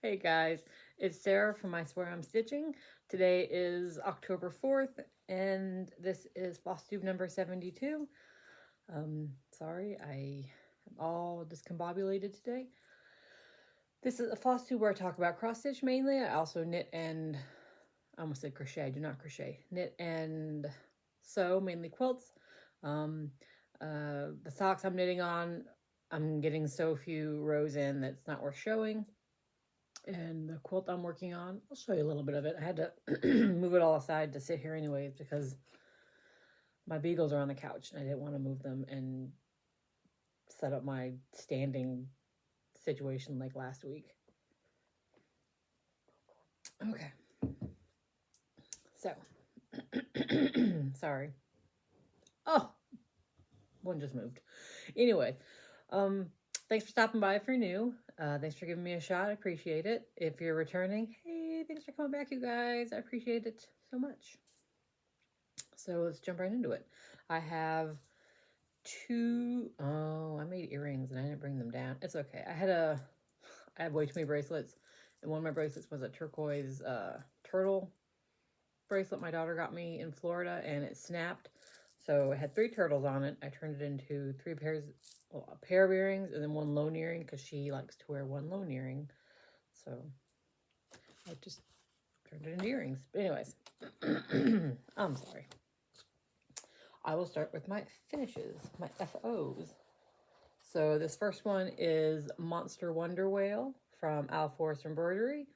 Hey guys, it's Sarah from I Swear I'm Stitching. Today is October 4th, and this is Flosstube number 72. Sorry, I am all discombobulated today. This is a Flosstube where I talk about cross stitch mainly. I also knit and, I almost said crochet, I do not crochet. Knit and sew, mainly quilts. Um, the socks I'm knitting on, I'm getting so few rows in that it's not worth showing. And the quilt I'm working on, I'll show you a little bit of it. I had to move it all aside to sit here anyways because my beagles are on the couch and I didn't want to move them and set up my standing situation like last week. Okay. So, sorry. Oh, one just moved. Anyway, thanks for stopping by if you're new. Thanks for giving me a shot. I appreciate it. If you're returning, hey, thanks for coming back, you guys. I appreciate it so much. So let's jump right into it. I have I made earrings and I didn't bring them down. It's okay. I have way too many bracelets, and one of my bracelets was a turquoise turtle bracelet my daughter got me in Florida, and it snapped. So it had 3 turtles on it. I turned it into 3 pairs, well, a pair of earrings and then one lone earring because she likes to wear one lone earring. So I just turned it into earrings. But anyways, I'm sorry. I will start with my finishes, my FOs. So this first one is Monster Wonder Whale from Al Forest Embroidery.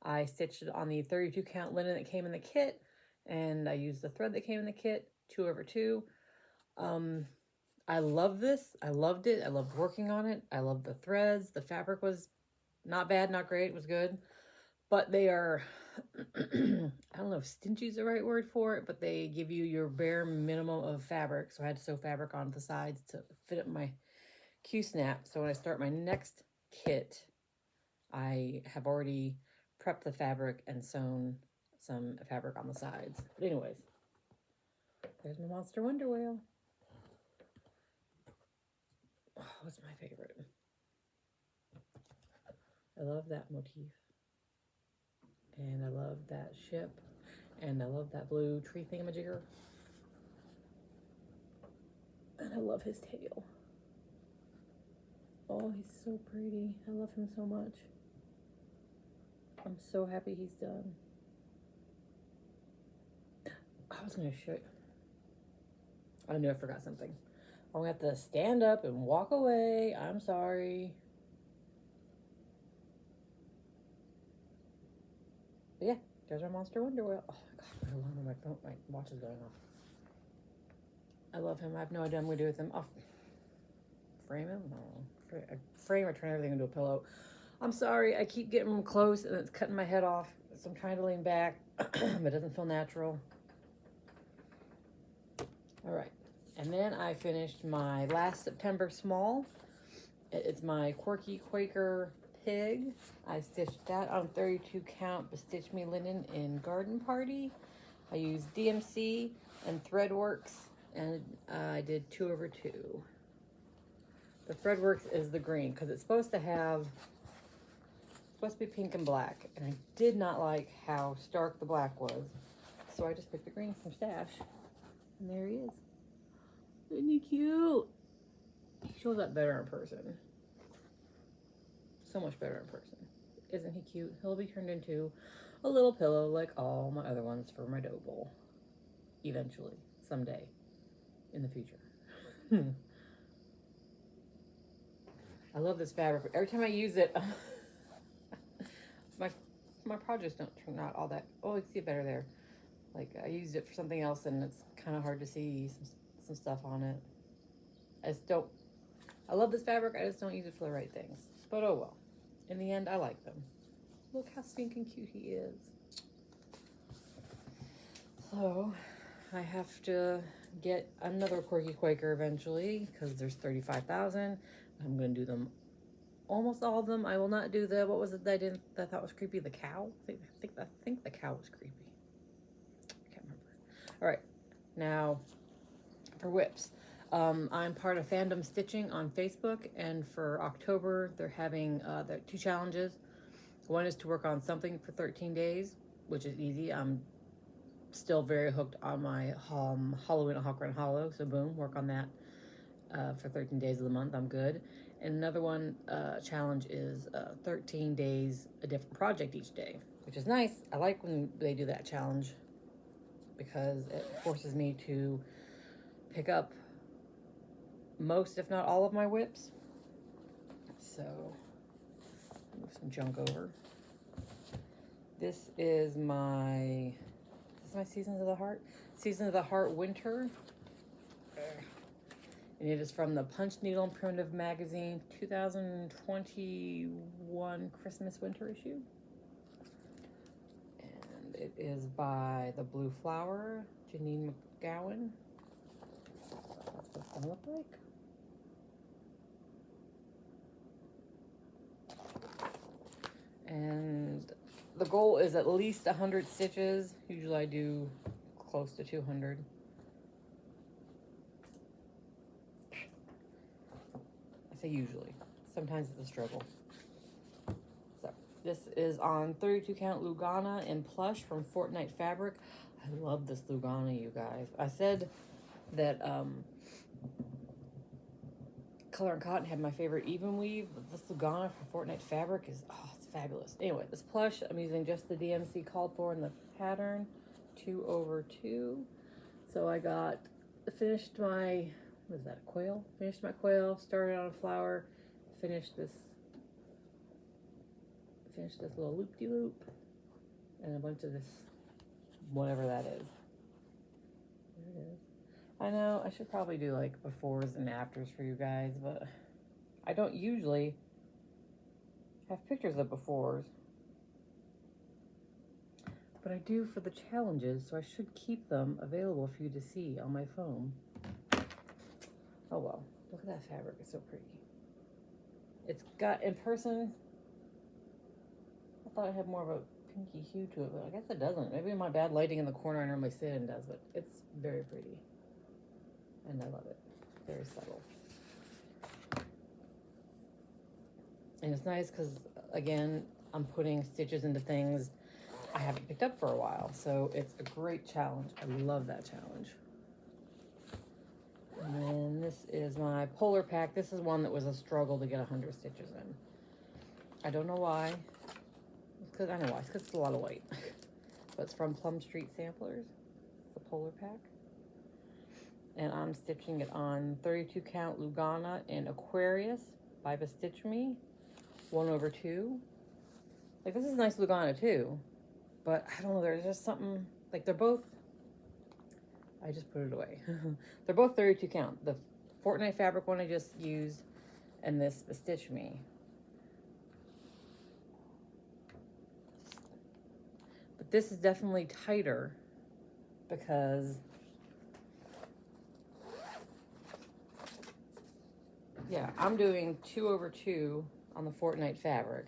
I stitched it on the 32 count linen that came in the kit, and I used the thread that came in the kit, 2/2. I love this. I loved it. I loved working on it. I loved the threads. The fabric was not bad, not great. It was good. But they are, I don't know if stingy is the right word for it, but they give you your bare minimum of fabric. So I had to sew fabric on the sides to fit up my Q-snap. So when I start my next kit, I have already prepped the fabric and sewn some fabric on the sides. But anyways, there's my Monster Wonder Whale. Oh, what's my favorite? I love that motif. And I love that ship. And I love that blue tree thingamajigger. And I love his tail. Oh, he's so pretty. I love him so much. I'm so happy he's done. I was going to show you. I knew I forgot something. I'm going to have to stand up and walk away. I'm sorry. But yeah, there's our Monster Wonder Whale. Oh my god, my alarm on my phone, my watch is going off. I love him. I have no idea what I'm going to do with him. I'll frame him? No. Frame or turn everything into a pillow. I'm sorry. I keep getting him close and it's cutting my head off. So I'm trying to lean back, but it doesn't feel natural. All right. And then I finished my last September small. It's my Quirky Quaker Pig. I stitched that on 32 count but Stitch Me linen in Garden Party. I used DMC and Threadworks, and I did 2/2. The Threadworks is the green because it's supposed to be pink and black, and I did not like how stark the black was, so I just picked the green from stash, and there he is. Isn't he cute? He shows up better in person. So much better in person. Isn't he cute? He'll be turned into a little pillow like all my other ones for my dough bowl. Eventually. Someday. In the future. I love this fabric. Every time I use it, my projects don't turn out all that. Oh, you can see it better there. Like, I used it for something else, and it's kind of hard to see some stuff on it. I love this fabric. I just don't use it for the right things. But oh well. In the end, I like them. Look how stinking cute he is. So, I have to get another Quirky Quaker eventually because there's 35,000. I'm going to do them, almost all of them. I will not do what was it that I thought was creepy? The cow? I think the cow was creepy. I can't remember. All right, now for whips. I'm part of Fandom Stitching on Facebook, and for October, they're having 2 challenges. One is to work on something for 13 days, which is easy. I'm still very hooked on my Halloween at Hawk Run Hollow, so boom, work on that for 13 days of the month. I'm good. And another one challenge is 13 days, a different project each day, which is nice. I like when they do that challenge because it forces me to pick up most, if not all, of my whips. So, move some junk over. This is my Seasons of the Heart? Season of the Heart Winter. And it is from the Punch Needle and Primitive Magazine 2021 Christmas Winter issue. And it is by the Blue Flower, Janine McGowan. That's what it's gonna look like. And the goal is at least 100 stitches. Usually I do close to 200. I say usually. Sometimes it's a struggle. So this is on 32 count Lugana in plush from Fortnite Fabric. I love this Lugana, you guys. I said that Color and Cotton had my favorite even weave, but this Lugana from Fortnite Fabric is, oh, it's fabulous. Anyway, this plush, I'm using just the DMC called for in the pattern, 2/2. So I finished my, what is that, a quail? Finished my quail, started on a flower, finished this little loop-de-loop, and a bunch of this, whatever that is. There it is. I know, I should probably do like befores and afters for you guys, but I don't usually have pictures of befores. But I do for the challenges, so I should keep them available for you to see on my phone. Oh well, look at that fabric, it's so pretty. It's got, in person, I thought it had more of a pinky hue to it, but I guess it doesn't. Maybe my bad lighting in the corner I normally sit in does, but it's very pretty. And I love it. Very subtle. And it's nice because, again, I'm putting stitches into things I haven't picked up for a while. So it's a great challenge. I love that challenge. And then this is my Polar Pack. This is one that was a struggle to get 100 stitches in. I don't know why. I know why. It's because it's a lot of white. But it's from Plum Street Samplers. It's the Polar Pack. And I'm stitching it on 32 count Lugana in Aquarius by Stitch Me, 1/2. Like, this is nice Lugana too, but I don't know, there's just something, like, they're both, I just put it away. They're both 32 count. The Fortnite Fabric one I just used, and this Stitch Me. But this is definitely tighter because, yeah, I'm doing 2/2 on the Fortnite Fabric.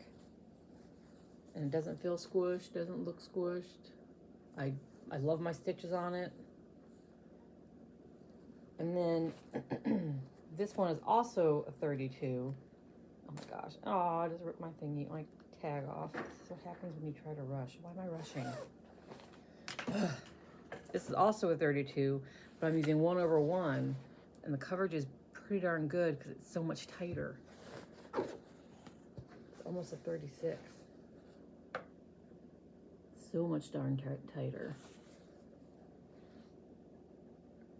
And it doesn't feel squished, doesn't look squished. I love my stitches on it. And then this one is also a 32. Oh my gosh. Oh, I just ripped my thingy, my tag off. This is what happens when you try to rush. Why am I rushing? This is also a 32, but I'm using 1/1, and the coverage is pretty darn good because it's so much tighter. It's almost a 36. So much darn tighter.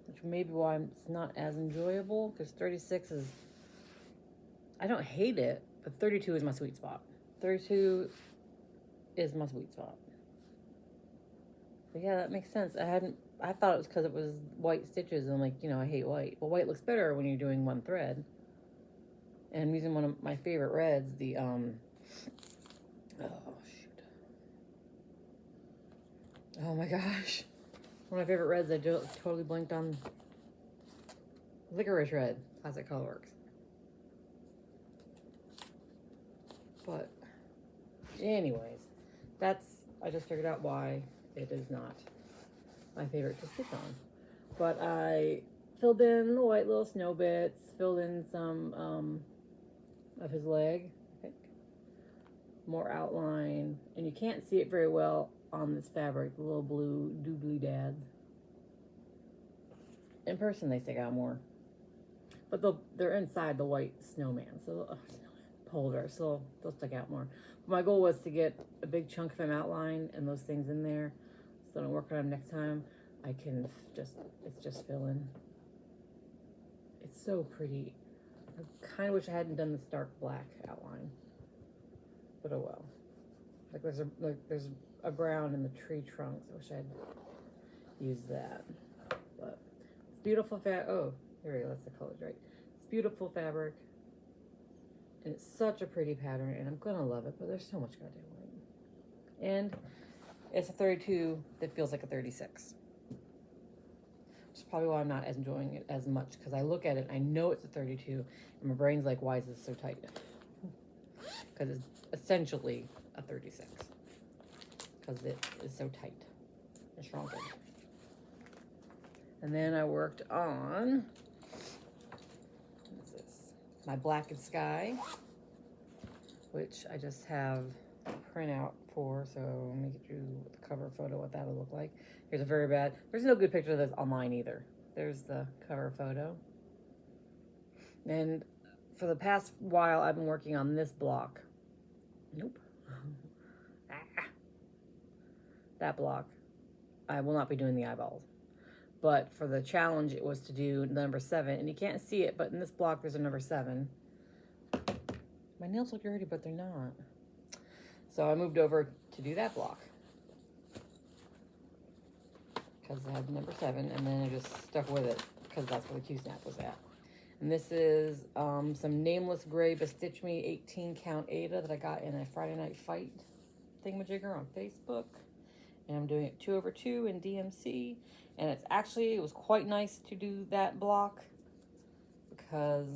Which may be why it's not as enjoyable, because 36 is, I don't hate it, but 32 is my sweet spot. 32 is my sweet spot. But yeah, that makes sense. I thought it was because it was white stitches, and I'm like, you know, I hate white. Well, white looks better when you're doing one thread. And I'm using one of my favorite reds, the, oh, shoot. Oh my gosh. One of my favorite reds, I totally blanked on. Licorice Red, Classic Colorworks. But, anyways, I just figured out why it is not my favorite to stitch on. But I filled in the white little snow bits, filled in some of his leg, I think. more outline, and you can't see it very well on this fabric, the little blue doobly dads. In person they stick out more, but they're inside the white snowman, so polar bear, so they'll stick out more. But my goal was to get a big chunk of them outlined and those things in there, so when I work on them next time, I can just fill in. It's so pretty. I kind of wish I hadn't done the stark black outline, but oh well. Like there's a brown in the tree trunks. I wish I'd used that. But it's beautiful oh, there we go. That's the colors, right? It's beautiful fabric, and it's such a pretty pattern, and I'm gonna love it. But there's so much goddamn white, and it's a 32 that feels like a 36. Which is probably why I'm not as enjoying it as much, because I look at it, I know it's a 32, and my brain's like, why is this so tight? Because it's essentially a 36, because it is so tight and shrunken. And then I worked on, what's this? My Black and Sky, which I just have a printout for, so let me get you the cover photo, what that'll look like. Here's a very bad, there's no good picture of this online either. There's the cover photo. And for the past while, I've been working on this block. Nope. That block. I will not be doing the eyeballs. But for the challenge, it was to do number 7. And you can't see it, but in this block, there's a number 7. My nails look dirty, but they're not. So I moved over to do that block, because I had number 7, and then I just stuck with it because that's where the Q-snap was at. And this is some nameless gray Bestitch Me 18 count Ada that I got in a Friday Night Fight thingamajigger on Facebook. And I'm doing it 2/2 in DMC. And it was quite nice to do that block, because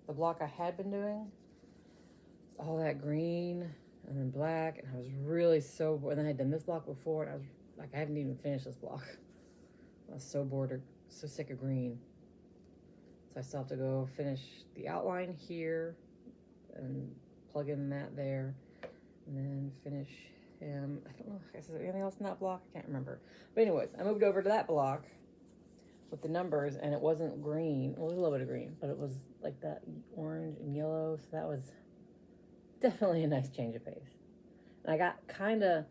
the block I had been doing, all that green and then black, and I was really so bored. And then I had done this block before, and I was like, I haven't even finished this block. I was so bored, so sick of green. So I still have to go finish the outline here and plug in that there, and then finish him. I don't know, is there anything else in that block? I can't remember. But anyways, I moved over to that block with the numbers, and it wasn't green. Well, it was a little bit of green, but it was like that orange and yellow, so that was definitely a nice change of pace. And I got kind of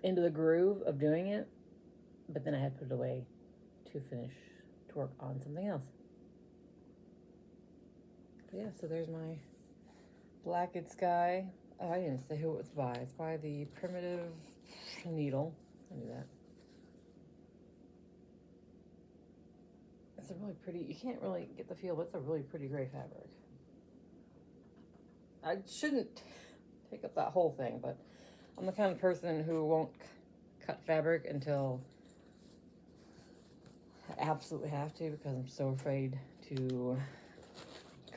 into the groove of doing it, but then I had to put it away to work on something else. But yeah, so there's my Black and Sky. Oh, I didn't say who it was by. It's by the Primitive Needle. I knew that. It's a really pretty, you can't really get the feel, but it's a really pretty gray fabric. I shouldn't take up that whole thing, but I'm the kind of person who won't cut fabric until I absolutely have to, because I'm so afraid to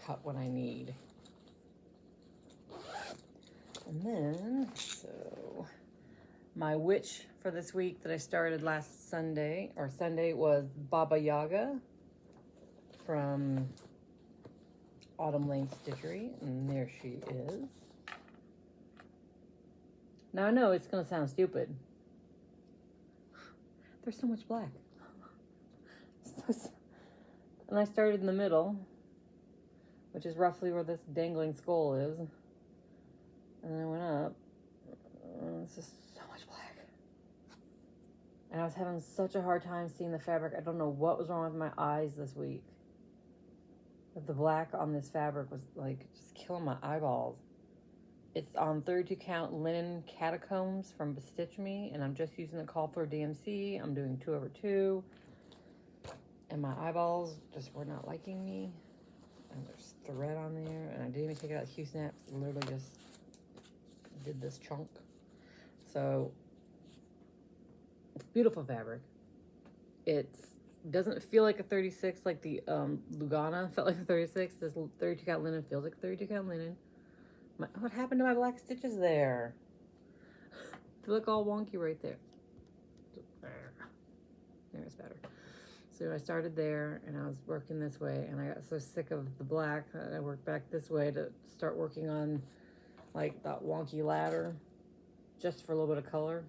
cut what I need. And then, so my witch for this week that I started last Sunday, was Baba Yaga from Autumn Lane Stitchery, and there she is. Now I know it's gonna sound stupid. There's so much black. And I started in the middle, which is roughly where this dangling skull is. And then I went up. It's just so much black. And I was having such a hard time seeing the fabric. I don't know what was wrong with my eyes this week. But the black on this fabric was like just killing my eyeballs. It's on 32 count linen catacombs from Bestitch Me, and I'm just using the call for DMC. I'm doing 2/2, and my eyeballs just were not liking me. And there's thread on there, and I didn't even take it out of Q-snaps. Literally just did this chunk. So it's beautiful fabric. It doesn't feel like a 36 like the Lugana felt like a 36. This 32 count linen feels like a 32 count linen. What happened to my black stitches there? They look all wonky right there. There's better. So I started there, and I was working this way, and I got so sick of the black that I worked back this way to start working on like that wonky ladder, just for a little bit of color.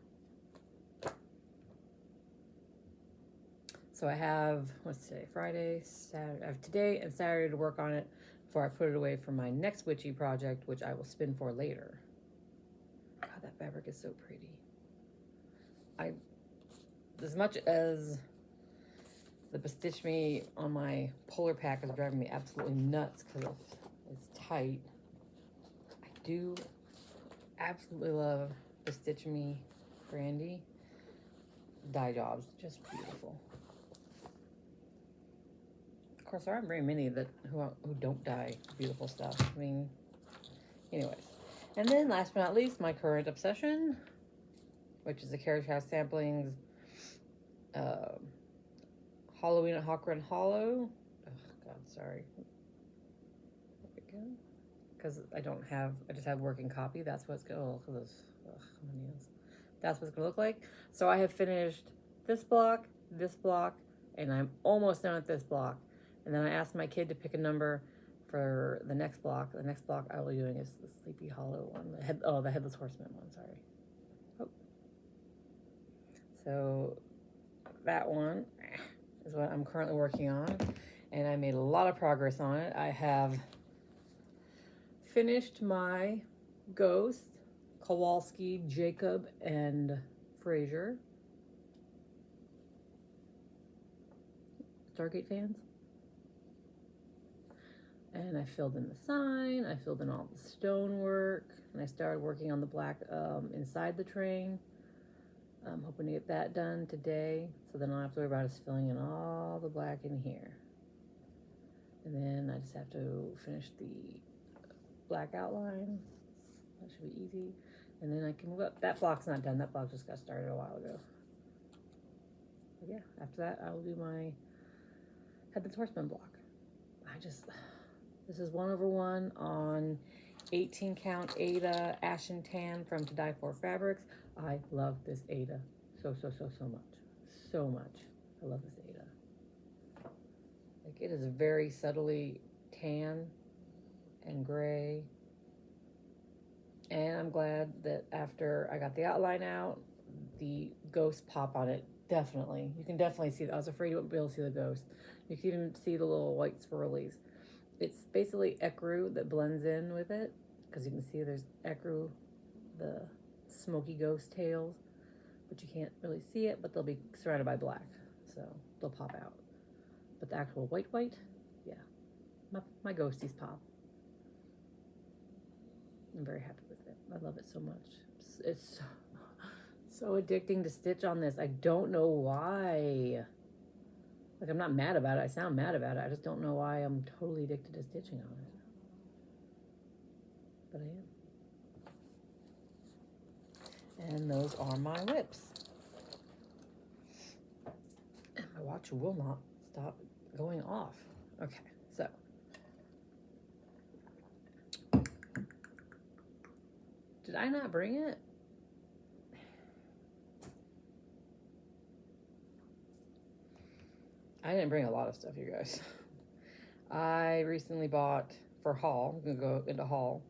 So I have, what's today, Friday, Saturday, I have today and Saturday to work on it before I put it away for my next witchy project, which I will spin for later. God, that fabric is so pretty. As much as the Bestitch Me on my Polar Pack is driving me absolutely nuts because it's tight, I do absolutely love Bestitch Me Brandy dye jobs. Just beautiful. Of course, there aren't very many who don't dye beautiful stuff. I mean, anyways. And then last but not least, my current obsession, which is the Carriage House Samplings Halloween at Hawk Run Hollow. Oh, God, sorry. Because I just have working copy. That's what it's going to look like. That's what it's going to look like. So I have finished this block, and I'm almost done with this block. And then I asked my kid to pick a number for the next block. The next block I will be doing is the Sleepy Hollow one. The Headless Horseman one, sorry. Oh. So that one is what I'm currently working on. And I made a lot of progress on it. I have finished my Ghost, Kowalski, Jacob, and Fraser. Stargate fans? And I filled in the sign, I filled in all the stonework, and I started working on the black inside the train. I'm hoping to get that done today, so then I don't have to worry about us filling in all the black in here. And then I just have to finish the black outline. That should be easy. And then I can move up. That block's not done. That block just got started a while ago. But yeah, after that, I will do my Headless Horseman block. This is 1/1 on 18 count Ada Ashen Tan from To Die For Fabrics. I love this Ada so much. So much. I love this Ada. Like, it is very subtly tan and gray. And I'm glad that after I got the outline out, the ghost pop on it, definitely. You can definitely see that. I was afraid you wouldn't be able to see the ghost. You can even see the little white swirlies. It's basically ecru that blends in with it, because you can see there's ecru, the smoky ghost tails, but you can't really see it, but they'll be surrounded by black, so they'll pop out. But the actual white, yeah, my ghosties pop. I'm very happy with it. I love it so much. It's so addicting to stitch on this. I don't know why. Like, I'm not mad about it. I sound mad about it. I just don't know why I'm totally addicted to stitching on it. But I am. And those are my whips. And my watch will not stop going off. Okay, so. Did I not bring it? I didn't bring a lot of stuff, you guys. I recently bought for haul. I'm gonna go into haul.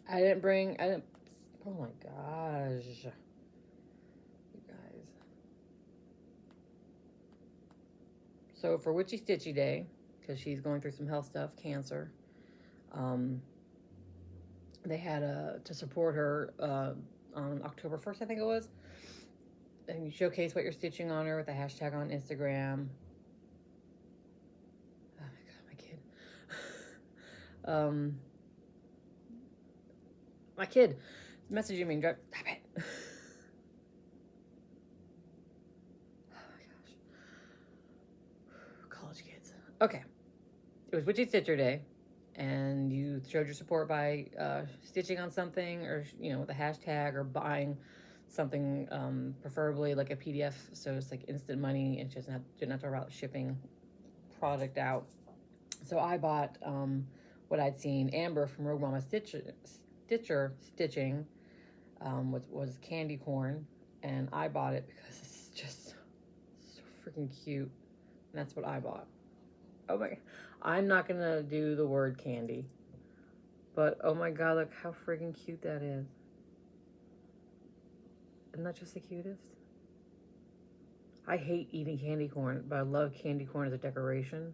Oh my gosh. You guys. So for Witchy Stitchy Day, because she's going through some health stuff, cancer, they had to support her on October 1st, I think it was. And you showcase what you're stitching on her with a hashtag on Instagram. Oh my God, my kid. My kid messaging me. Stop it. Oh my gosh. College kids. Okay. It was Witchy Stitcher Day, and you showed your support by stitching on something, or with a hashtag, or buying something, preferably like a PDF, so it's like instant money and just didn't have to worry about shipping product out. So I bought what I'd seen Amber from Rogue Mama Stitcher stitching, was candy corn, and I bought it because it's just so freaking cute, and that's what I bought. Oh my, I'm not gonna do the word candy. But oh my god, look how freaking cute that is. Isn't that just the cutest? I hate eating candy corn, but I love candy corn as a decoration.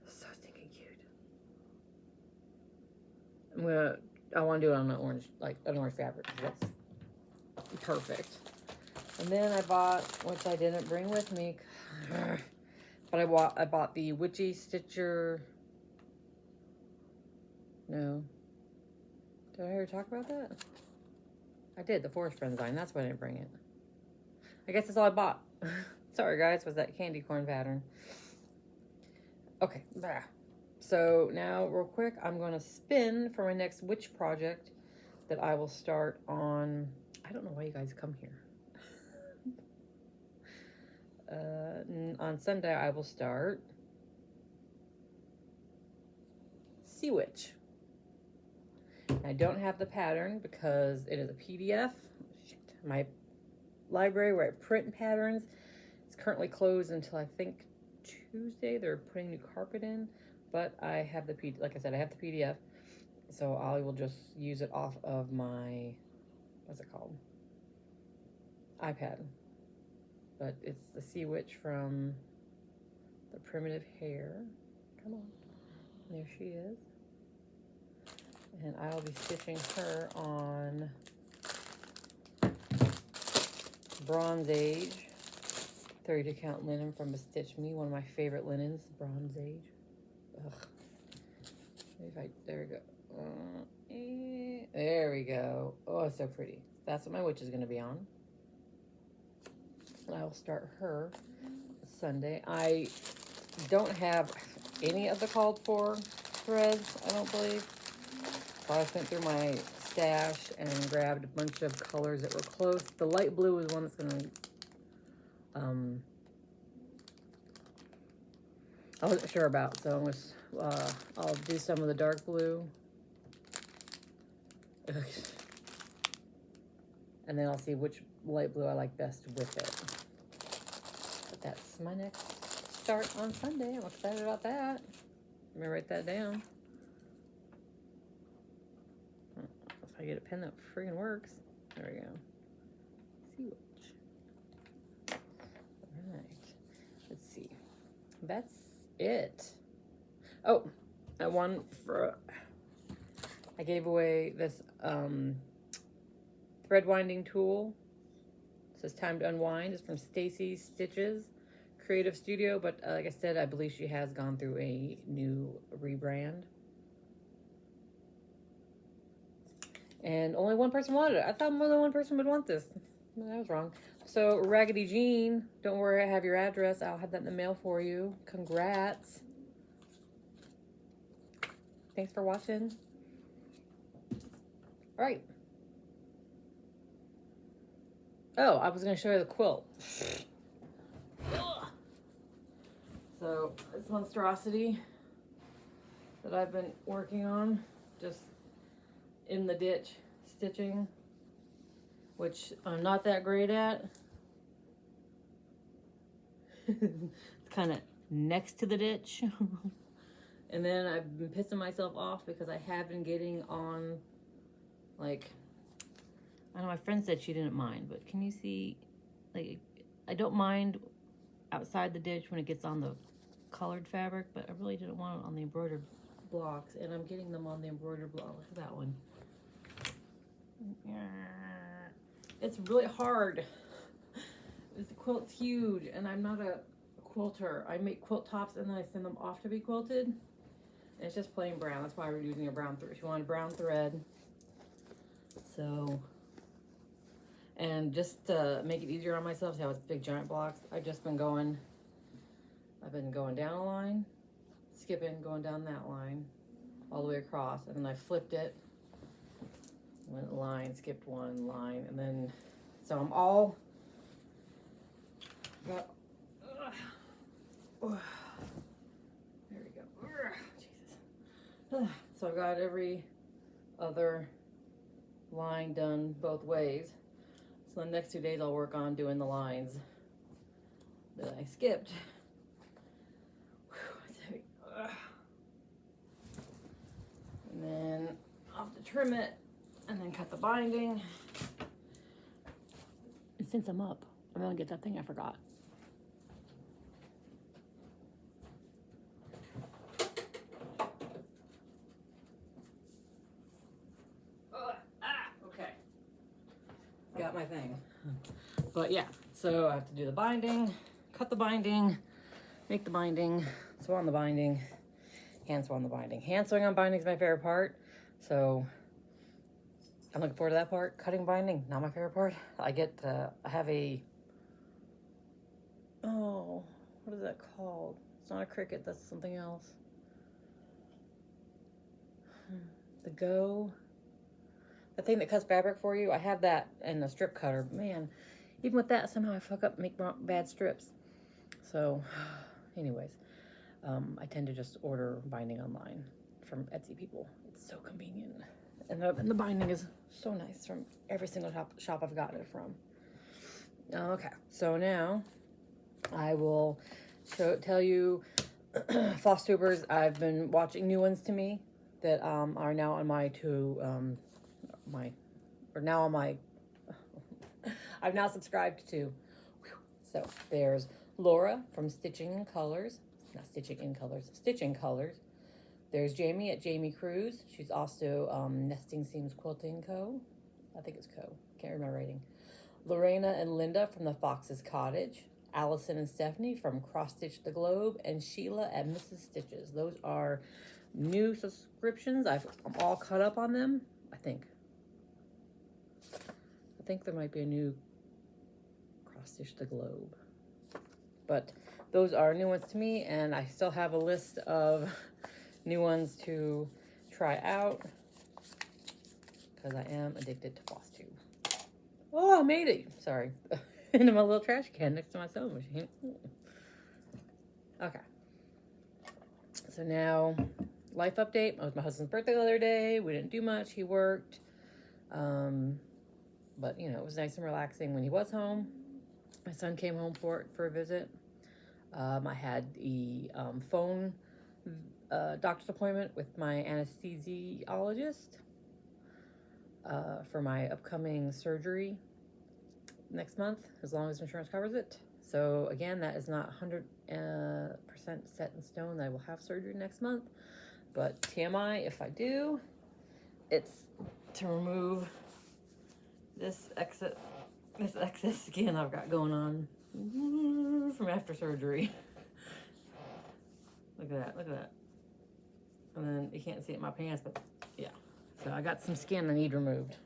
So stinking cute. I want to do it on an orange, like an orange fabric. That's perfect. And then I bought, which I didn't bring with me, but I bought the Witchy Stitcher. No. Did I ever talk about that? I did, the Forest Friends line. That's why I didn't bring it. I guess that's all I bought. Sorry, guys, was that candy corn pattern. Okay, bah. So now, real quick, I'm going to spin for my next witch project that I will start on... I don't know why you guys come here. On Sunday, I will start Sea Witch. I don't have the pattern because it is a PDF. Shit. My library where I print patterns is currently closed until I think Tuesday. They're putting new carpet in, but I have the like I said, I have the PDF, so I will just use it off of my, what's it called, iPad. But it's the Sea Witch from the Primitive Hair. Come on, there she is. And I'll be stitching her on Bronze Age 32 count linen from Stitch Me, one of my favorite linens, Bronze Age. Ugh. There we go. There we go. Oh, it's so pretty. That's what my witch is going to be on. And I will start her Sunday. I don't have any of the called for threads, I don't believe. So I went through my stash and grabbed a bunch of colors that were close. The light blue is one that's going to... I wasn't sure about, so I'll do some of the dark blue. And then I'll see which light blue I like best with it. But that's my next start on Sunday. I'm excited about that. Let me write that down. If I get a pen that friggin' works. There we go. Sea Witch. Alright. Let's see. That's it. Oh, I gave away this thread winding tool. It says Time to Unwind. It's from Stacy Stitches Creative Studio, but like I said, I believe she has gone through a new rebrand. And only one person wanted it. I thought more than one person would want this. I was wrong. So, Raggedy Jean, don't worry, I have your address. I'll have that in the mail for you. Congrats. Thanks for watching. All right. Oh, I was going to show you the quilt. So, this monstrosity that I've been working on, just in the ditch stitching, which I'm not that great at. It's kind of next to the ditch. And then I've been pissing myself off because I have been getting on, like, I know my friend said she didn't mind, but can you see, like, I don't mind outside the ditch when it gets on the colored fabric, but I really didn't want it on the embroidered blocks, and I'm getting them on the embroidered block. Look at that one. It's really hard. This quilt's huge, and I'm not a quilter. I make quilt tops and then I send them off to be quilted. And it's just plain brown. That's why we're using a brown thread. She wanted brown thread. So, and just to make it easier on myself, see how it's big giant blocks, I've been going down a line, skipping, going down that line, all the way across, and then I flipped it, went line, skipped one line, and then, so I'm all, got, there we go, Jesus. So I've got every other line done both ways. So the next 2 days I'll work on doing the lines that I skipped. And And then I'll have to trim it and then cut the binding. And since I'm up, I'm gonna get that thing I forgot. Okay. Got my thing. But yeah, so I have to do the binding, cut the binding, make the binding, sew on the binding, hand sew on the binding. Hand sewing on binding is my favorite part. So I'm looking forward to that part. Cutting binding, not my favorite part. I have a, oh, what is that called? It's not a Cricut, that's something else. The thing that cuts fabric for you. I have that and a strip cutter. Man, even with that, somehow I fuck up and make bad strips. So, anyways, I tend to just order binding online from Etsy people. It's so convenient. And the binding is so nice from every single shop I've gotten it from. Okay, so now I will tell you, Flosstubers, I've been watching new ones to me that are now on I've now subscribed to. So there's Laura from Stitching Colors. There's Jamie at Jamie Cruz. She's also Nesting Seams Quilting Co. I think it's Co. Can't remember writing. Lorena and Linda from the Fox's Cottage. Allison and Stephanie from Cross Stitch the Globe. And Sheila at Mrs. Stitches. Those are new subscriptions. I'm all caught up on them, I think. I think there might be a new Cross Stitch the Globe. But those are new ones to me, and I still have a list of new ones to try out because I am addicted to Flosstube. Oh, I made it. Sorry. Into my little trash can next to my sewing machine. Okay. So now, life update. It was my husband's birthday the other day. We didn't do much. He worked. But, you know, it was nice and relaxing when he was home. My son came home for a visit. I had the phone doctor's appointment with my anesthesiologist for my upcoming surgery next month, as long as insurance covers it. So, again, that is not 100% set in stone that I will have surgery next month. But TMI, if I do, it's to remove this excess skin I've got going on from after surgery. Look at that. And then you can't see it in my pants, but yeah. So I got some skin I need removed.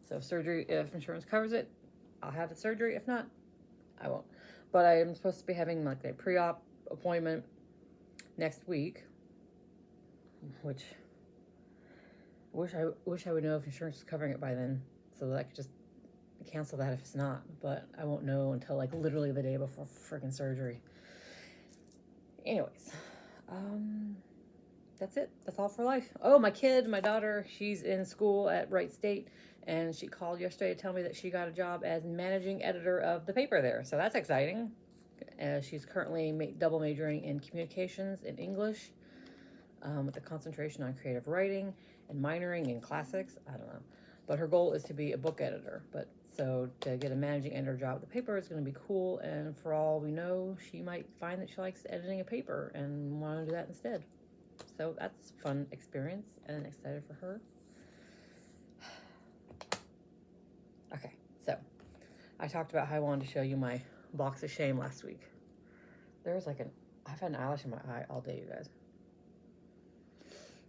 So if insurance covers it, I'll have the surgery. If not, I won't. But I am supposed to be having like a pre-op appointment next week, which I wish I would know if insurance is covering it by then, so that I could just cancel that if it's not. But I won't know until like literally the day before freaking surgery. Anyways, that's it. That's all for life. Oh, my daughter, she's in school at Wright State, and she called yesterday to tell me that she got a job as managing editor of the paper there. So that's exciting. She's currently double majoring in communications and English, with a concentration on creative writing, and minoring in classics. I don't know. But her goal is to be a book editor. So to get a managing editor job at the paper is going to be cool. And for all we know, she might find that she likes editing a paper and want to do that instead. So that's a fun experience, and excited for her. Okay, so I talked about how I wanted to show you my box of shame last week. I've had an eyelash in my eye all day, you guys.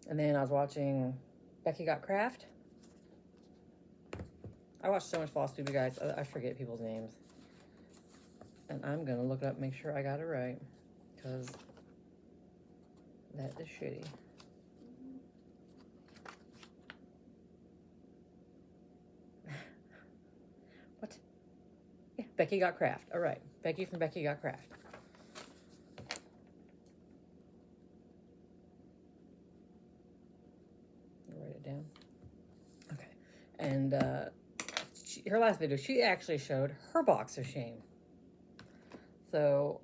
And then I was watching Becky Got Craft. I watch so much Flosstube, you guys. I forget people's names. And I'm going to look it up, make sure I got it right, because that is shitty. What? Yeah, Becky Got Craft. All right. Becky from Becky Got Craft. Write it down. Okay. And her last video, she actually showed her box of shame. So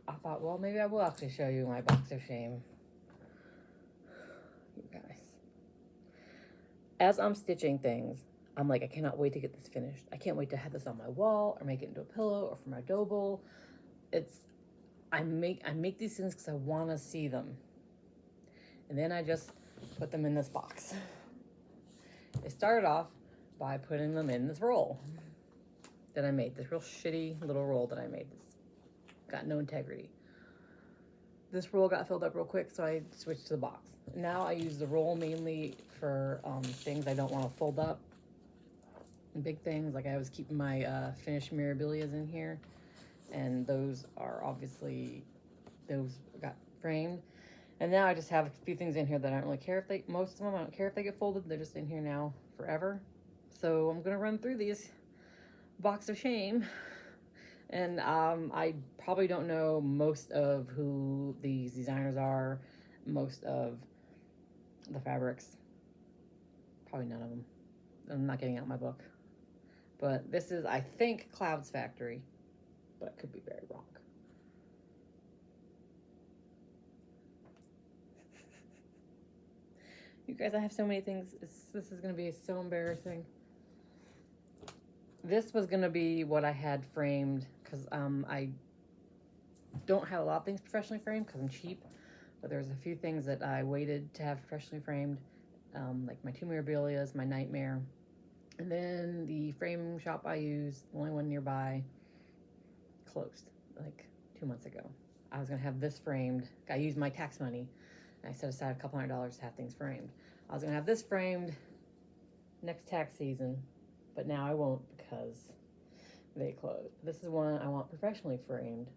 I thought, well, maybe I will actually show you my box of shame. You guys. as I'm stitching things, I'm like, I cannot wait to get this finished. I can't wait to have this on my wall or make it into a pillow or for my dough bowl. I make these things because I want to see them. And then I just put them in this box. It started off by putting them in this roll that I made. This real shitty little roll that I made. This got no integrity. This roll got filled up real quick, so I switched to the box. Now I use the roll mainly for things I don't want to fold up. Big things, like I was keeping my finished mirabilias in here. And those are obviously, those got framed. And now I just have a few things in here that I don't really care if they, most of them, I don't care if they get folded. They're just in here now forever. So I'm going to run through these box of shame. And I probably don't know most of who these designers are, most of the fabrics. Probably none of them. I'm not getting out my book. But this is, I think, Cloud's Factory, but could be very wrong. You guys, I have so many things. This is going to be so embarrassing. This was going to be what I had framed because I don't have a lot of things professionally framed because I'm cheap. But there's a few things that I waited to have professionally framed, like my two mirabilias, my nightmare. And then the frame shop I used, the only one nearby, closed like 2 months ago. I was going to have this framed. I used my tax money. I set aside a couple $100 to have things framed. I was going to have this framed next tax season, but now I won't because they closed. This is one I want professionally framed.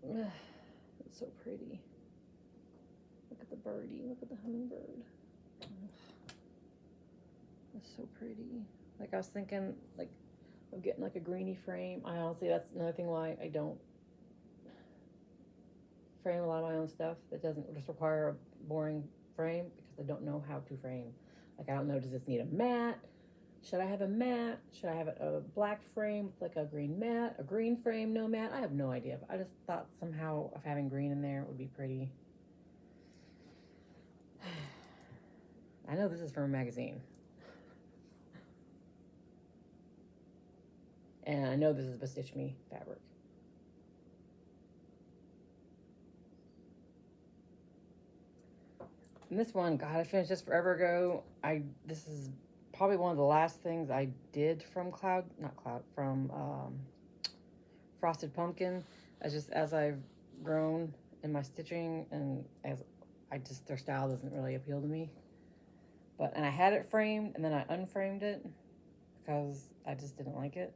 It's so pretty. Look at the birdie. Look at the hummingbird. It's so pretty. Like I was thinking, like of getting like a greeny frame. I honestly, that's another thing why I don't frame a lot of my own stuff that doesn't just require a boring frame because I don't know how to frame. Like I don't know, does this need a mat? Should I have a mat? Should I have a black frame with like a green mat? A green frame, no mat? I have no idea. But I just thought somehow of having green in there would be pretty. I know this is from a magazine. And I know this is Bestitch Me fabric. And this one, God, I finished this forever ago. This is probably one of the last things I did from from Frosted Pumpkin. As I've grown in my stitching and as their style doesn't really appeal to me. And I had it framed and then I unframed it because I just didn't like it.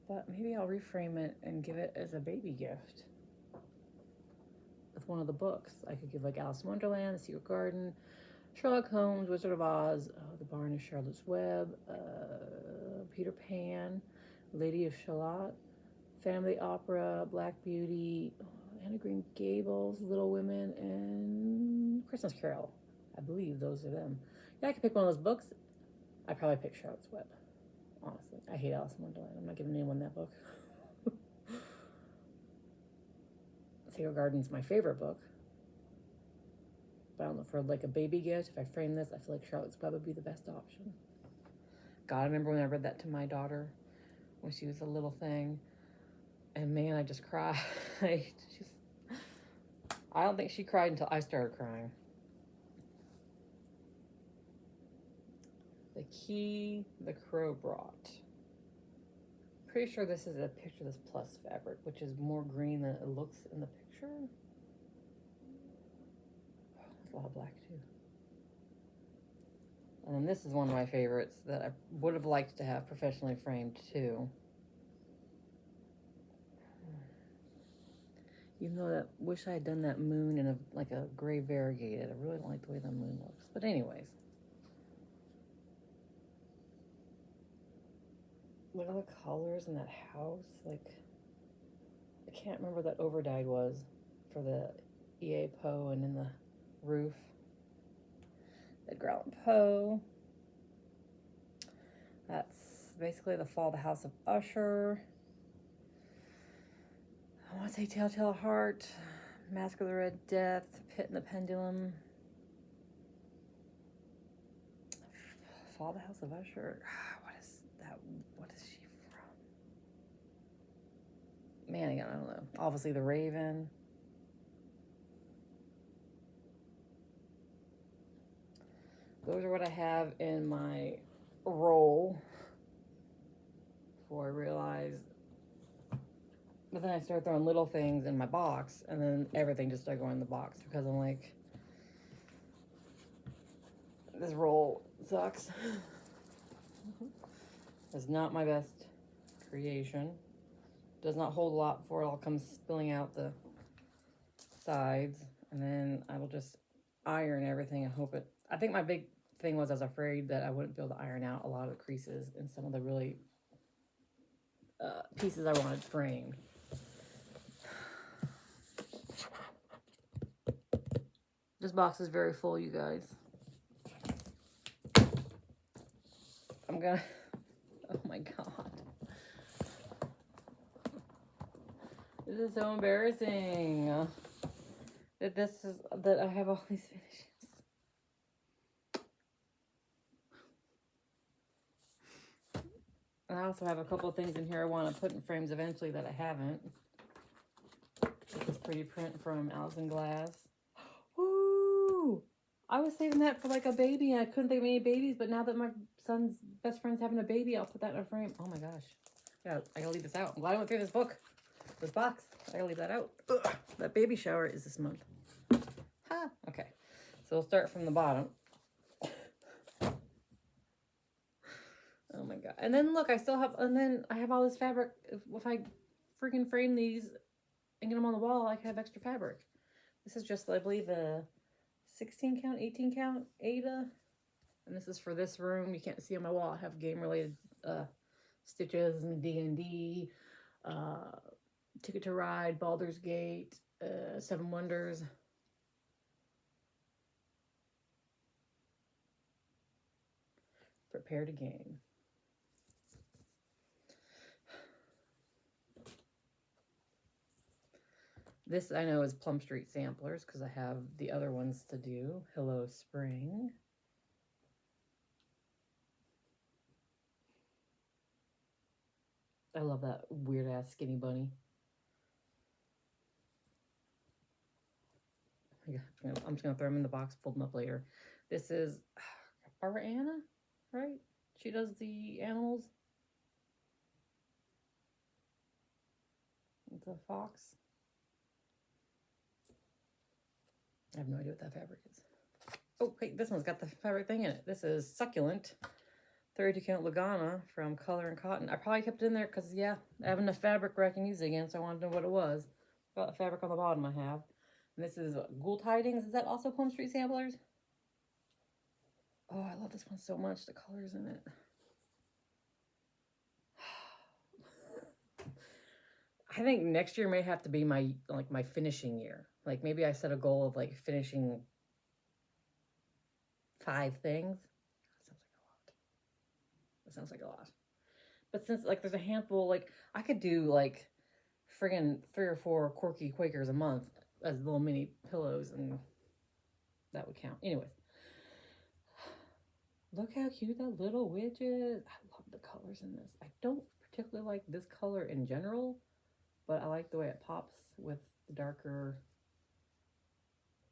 But maybe I'll reframe it and give it as a baby gift. With one of the books. I could give like Alice in Wonderland, The Secret Garden, Sherlock Holmes, Wizard of Oz, The Barn of Charlotte's Web, Peter Pan, Lady of Shalott, Family Opera, Black Beauty, Anne of Green Gables, Little Women, and Christmas Carol. I believe those are them. Yeah, I could pick one of those books. I'd probably pick Charlotte's Web. Honestly, I hate Alice in Wonderland. I'm not giving anyone that book. Secret Garden's my favorite book. But I don't know, for like a baby gift, if I frame this, I feel like Charlotte's Web would be the best option. God, I remember when I read that to my daughter when she was a little thing. And man, I just cried. I don't think she cried until I started crying. The Key the Crow brought. Pretty sure this is a picture of this plus fabric, which is more green than it looks in the picture. Oh, there's a lot of black too. And then this is one of my favorites that I would have liked to have professionally framed too. Even though I wish I had done that moon in a gray variegated. I really don't like the way the moon looks. But anyways. Look at the colors in that house. Like, I can't remember what that overdyed was for the EA Poe and in the roof. Edgar Allan Poe. That's basically the Fall of the House of Usher. I want to say Telltale Heart, Mask of the Red Death, Pit and the Pendulum. Fall the House of Usher. What is that? What is she from? Man, again, I don't know. Obviously, The Raven. Those are what I have in my roll before I realized. But then I started throwing little things in my box, and then everything just started going in the box because I'm like, this roll sucks. It's not my best creation. Does not hold a lot before it all comes spilling out the sides. And then I will just iron everything and hope it. I think my big thing was I was afraid that I wouldn't be able to iron out a lot of the creases in some of the really pieces I wanted framed. This box is very full, you guys. I'm gonna, oh my God. This is so embarrassing that I have all these finishes. And I also have a couple of things in here I want to put in frames eventually that I haven't. This pretty print from Allison Glass. Woo! I was saving that for like a baby and I couldn't think of any babies, but now that my son's best friend's having a baby, I'll put that in a frame. Oh my gosh. Yeah, I gotta leave this out. I'm glad I went through this box. I gotta leave that out. Ugh. That baby shower is this month. Ha! Okay. So we'll start from the bottom. Oh my God. And then look, I have all this fabric. If I freaking frame these and get them on the wall, I can have extra fabric. This is just, I believe, a 16 count, 18 count Ada. And this is for this room. You can't see on my wall. I have game-related stitches and D&D, Ticket to Ride, Baldur's Gate, Seven Wonders. Prepare to game. This I know is Plum Street Samplers because I have the other ones to do. Hello Spring. I love that weird ass skinny bunny. I'm just gonna throw them in the box, fold them up later. This is Barbara Anna, right? She does the animals. It's a fox. I have no idea what that fabric is. Oh, wait, this one's got the fabric thing in it. This is Succulent, 32 count Lagana from Color and Cotton. I probably kept it in there because, yeah, I have enough fabric where I can use it again, so I wanted to know what it was. Got the fabric on the bottom I have. And this is Ghoul Tidings. Is that also Plum Street Samplers? Oh, I love this one so much. The colors in it. I think next year may have to be my finishing year. Like maybe I set a goal of like finishing 5 things. That sounds like a lot. But since like there's a handful, like I could do like friggin' 3 or 4 quirky Quakers a month as little mini pillows, and that would count. Anyways, look how cute that little witch is. I love the colors in this. I don't particularly like this color in general, but I like the way it pops with the darker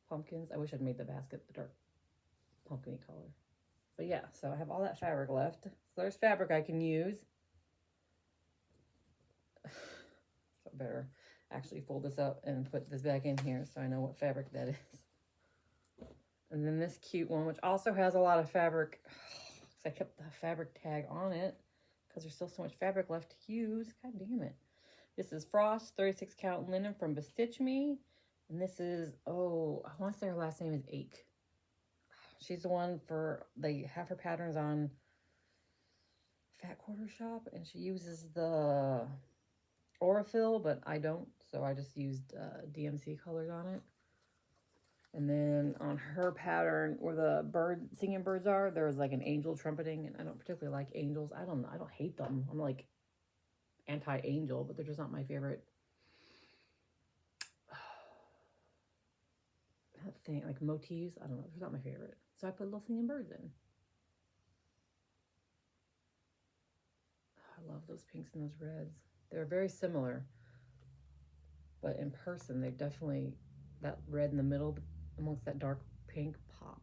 pumpkins. I wish I'd made the basket the dark pumpkin-y color. But yeah, so I have all that fabric left. So there's fabric I can use. So I better actually fold this up and put this back in here so I know what fabric that is. And then this cute one, which also has a lot of fabric. I kept the fabric tag on it because there's still so much fabric left to use. God damn it. This is Frost, 36 count linen from Bestitch Me. And this is, oh, I want to say her last name is Ake. She's the one they have her patterns on Fat Quarter Shop, and she uses the Aurifil, but I don't, so I just used DMC colors on it. And then on her pattern, where the singing birds are, there's like an angel trumpeting, and I don't particularly like angels. I don't hate them. I'm like anti-angel, but they're just not my favorite. thing, like motifs. I don't know. They're not my favorite. So I put little singing birds in. I love those pinks and those reds. They're very similar, but in person, they definitely, that red in the middle amongst that dark pink pops.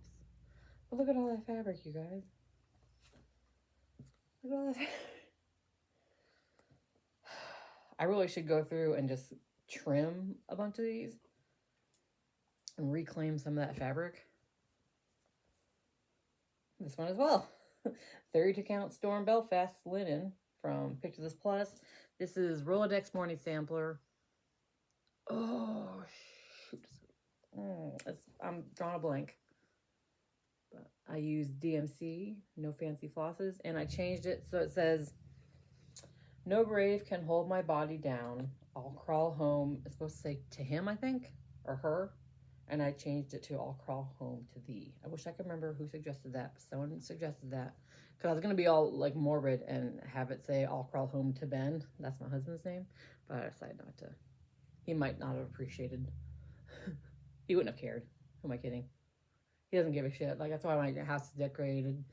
But look at all that fabric, you guys. Look at all that. I really should go through and just trim a bunch of these and reclaim some of that fabric. This one as well. 32 count Storm Belfast linen from Picture This Plus. This is Rolodex Morning Sampler. Oh, shoot. I'm drawing a blank. But I used DMC, no fancy flosses, and I changed it so it says, no grave can hold my body down. I'll crawl home. It's supposed to say to him, I think, or her. And I changed it to I'll crawl home to thee. I wish I could remember who suggested that. Someone suggested that. Because I was going to be all like morbid and have it say I'll crawl home to Ben. That's my husband's name. But I decided not to. He might not have appreciated. He wouldn't have cared. Who am I kidding? He doesn't give a shit. Like, that's why my house is decorated.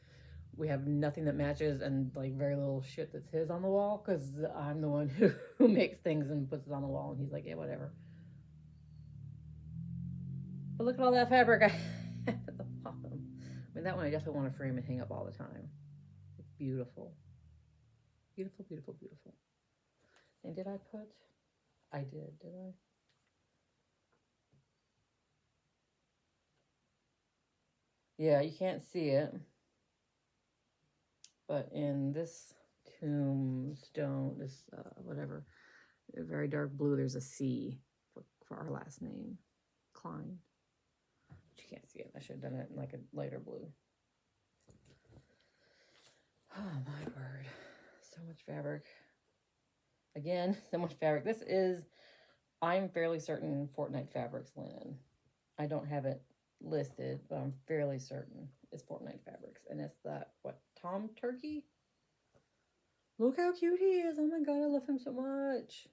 We have nothing that matches and like very little shit that's his on the wall. Because I'm the one who makes things and puts it on the wall. And he's like, yeah, whatever. But look at all that fabric I have at the bottom. I mean, that one I definitely want to frame and hang up all the time. It's beautiful. Beautiful, beautiful, beautiful. And did I put? I did I? Yeah, you can't see it. But in this tombstone, this, whatever, very dark blue, there's a C for our last name, Klein. But you can't see it. I should have done it in like a lighter blue. Oh my word. So much fabric. Again, so much fabric. This is, I'm fairly certain, Fortnite Fabrics linen. I don't have it listed, but I'm fairly certain it's Fortnite Fabrics. And it's that, what, Tom Turkey? Look how cute he is. Oh my god, I love him so much.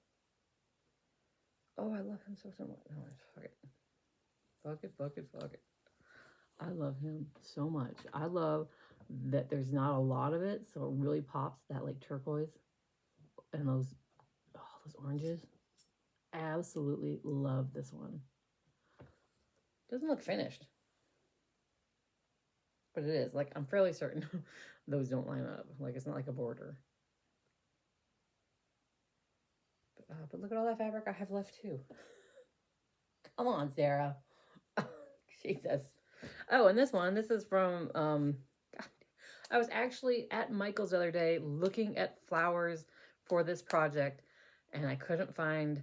Oh, I love him so much. Oh, fuck it. Fuck it, fuck it, fuck it. I love him so much. I love that there's not a lot of it, so it really pops that like turquoise and those oranges. Absolutely love this one. Doesn't look finished, but it is. Like, I'm fairly certain those don't line up. Like, it's not like a border. But look at all that fabric I have left too. Come on, Sarah. Jesus. Oh, and this is from I was actually at Michael's the other day looking at flowers for this project, and I couldn't find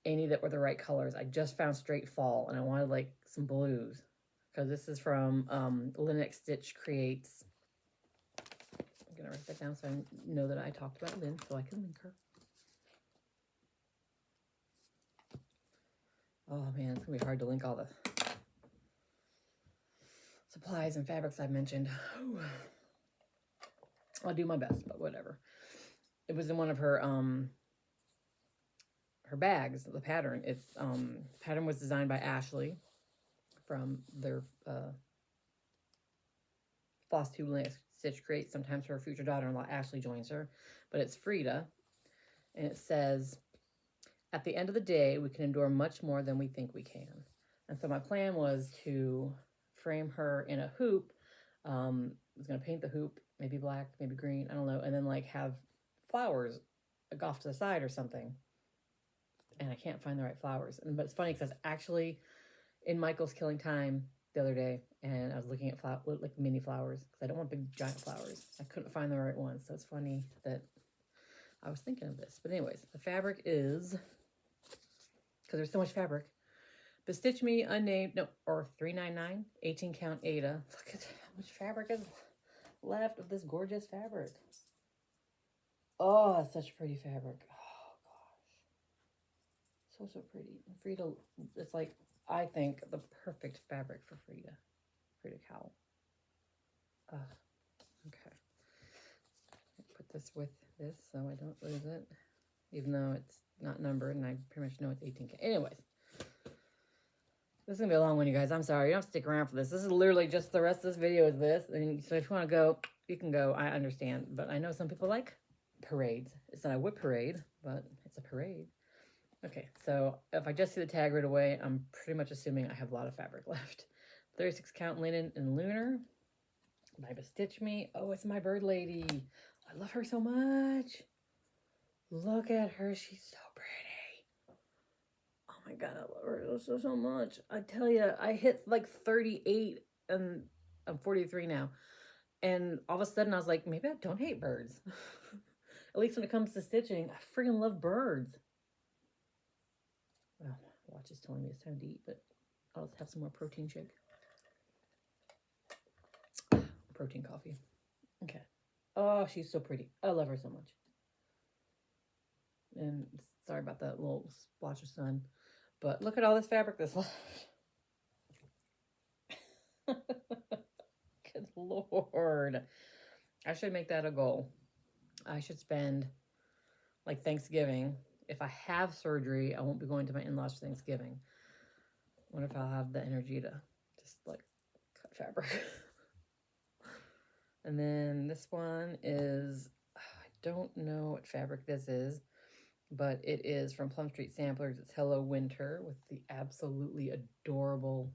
any that were the right colors. I just found straight fall, and I wanted like some blues, because this is from Lynx Stitch Creates. I'm gonna write that down so I know that I talked about Lynn, so I can link her. Oh man, it's gonna be hard to link all the supplies and fabrics I mentioned. I'll do my best, but whatever. It was in one of her bags. The pattern. It's pattern was designed by Ashley from their Flosstube Lynx Stitch Creates. Sometimes her future daughter-in-law Ashley joins her, but it's Frida, and it says, "At the end of the day, we can endure much more than we think we can." And so my plan was to frame her in a hoop. I was going to paint the hoop, maybe black, maybe green, I don't know, and then like have flowers off to the side or something. And I can't find the right flowers. But it's funny because I was actually in Michael's Killing Time the other day, and I was looking at like mini flowers, because I don't want big giant flowers. I couldn't find the right ones, so it's funny that I was thinking of this. But anyways, the fabric is, because there's so much fabric, Bestitch Me Unnamed, no, or 399, 18 count Ada. Look at how much fabric is left of this gorgeous fabric. Oh, it's such pretty fabric. Oh gosh, so pretty. Frida, it's like, I think, the perfect fabric for Frida Cowl. Okay, put this with this so I don't lose it, even though it's not numbered and I pretty much know it's 18K. Anyways, This is gonna be a long one, you guys. I'm sorry. You don't have to stick around for this. This is literally just the rest of this video is this. And so if you want to go, you can go. I understand. But I know some people like parades. It's not a whip parade, but it's a parade. Okay, so if I just see the tag right away, I'm pretty much assuming I have a lot of fabric left. 36 count linen and lunar. Biba Stitch Me. Oh, it's my bird lady. I love her so much. Look at her. She's so pretty. Oh my God, I love her so much. I tell you, I hit like 38 and I'm 43 now. And all of a sudden I was like, maybe I don't hate birds. At least when it comes to stitching, I freaking love birds. Well, watch is telling me it's time to eat, but I'll just have some more protein shake. Protein coffee. Okay. Oh, she's so pretty. I love her so much. And sorry about that little splotch of sun, but look at all this fabric that's left. Good Lord. I should make that a goal. I should spend like Thanksgiving. If I have surgery, I won't be going to my in-laws for Thanksgiving. I wonder if I'll have the energy to just like cut fabric. And then this one is, I don't know what fabric this is, but it is from Plum Street Samplers. It's Hello Winter with the absolutely adorable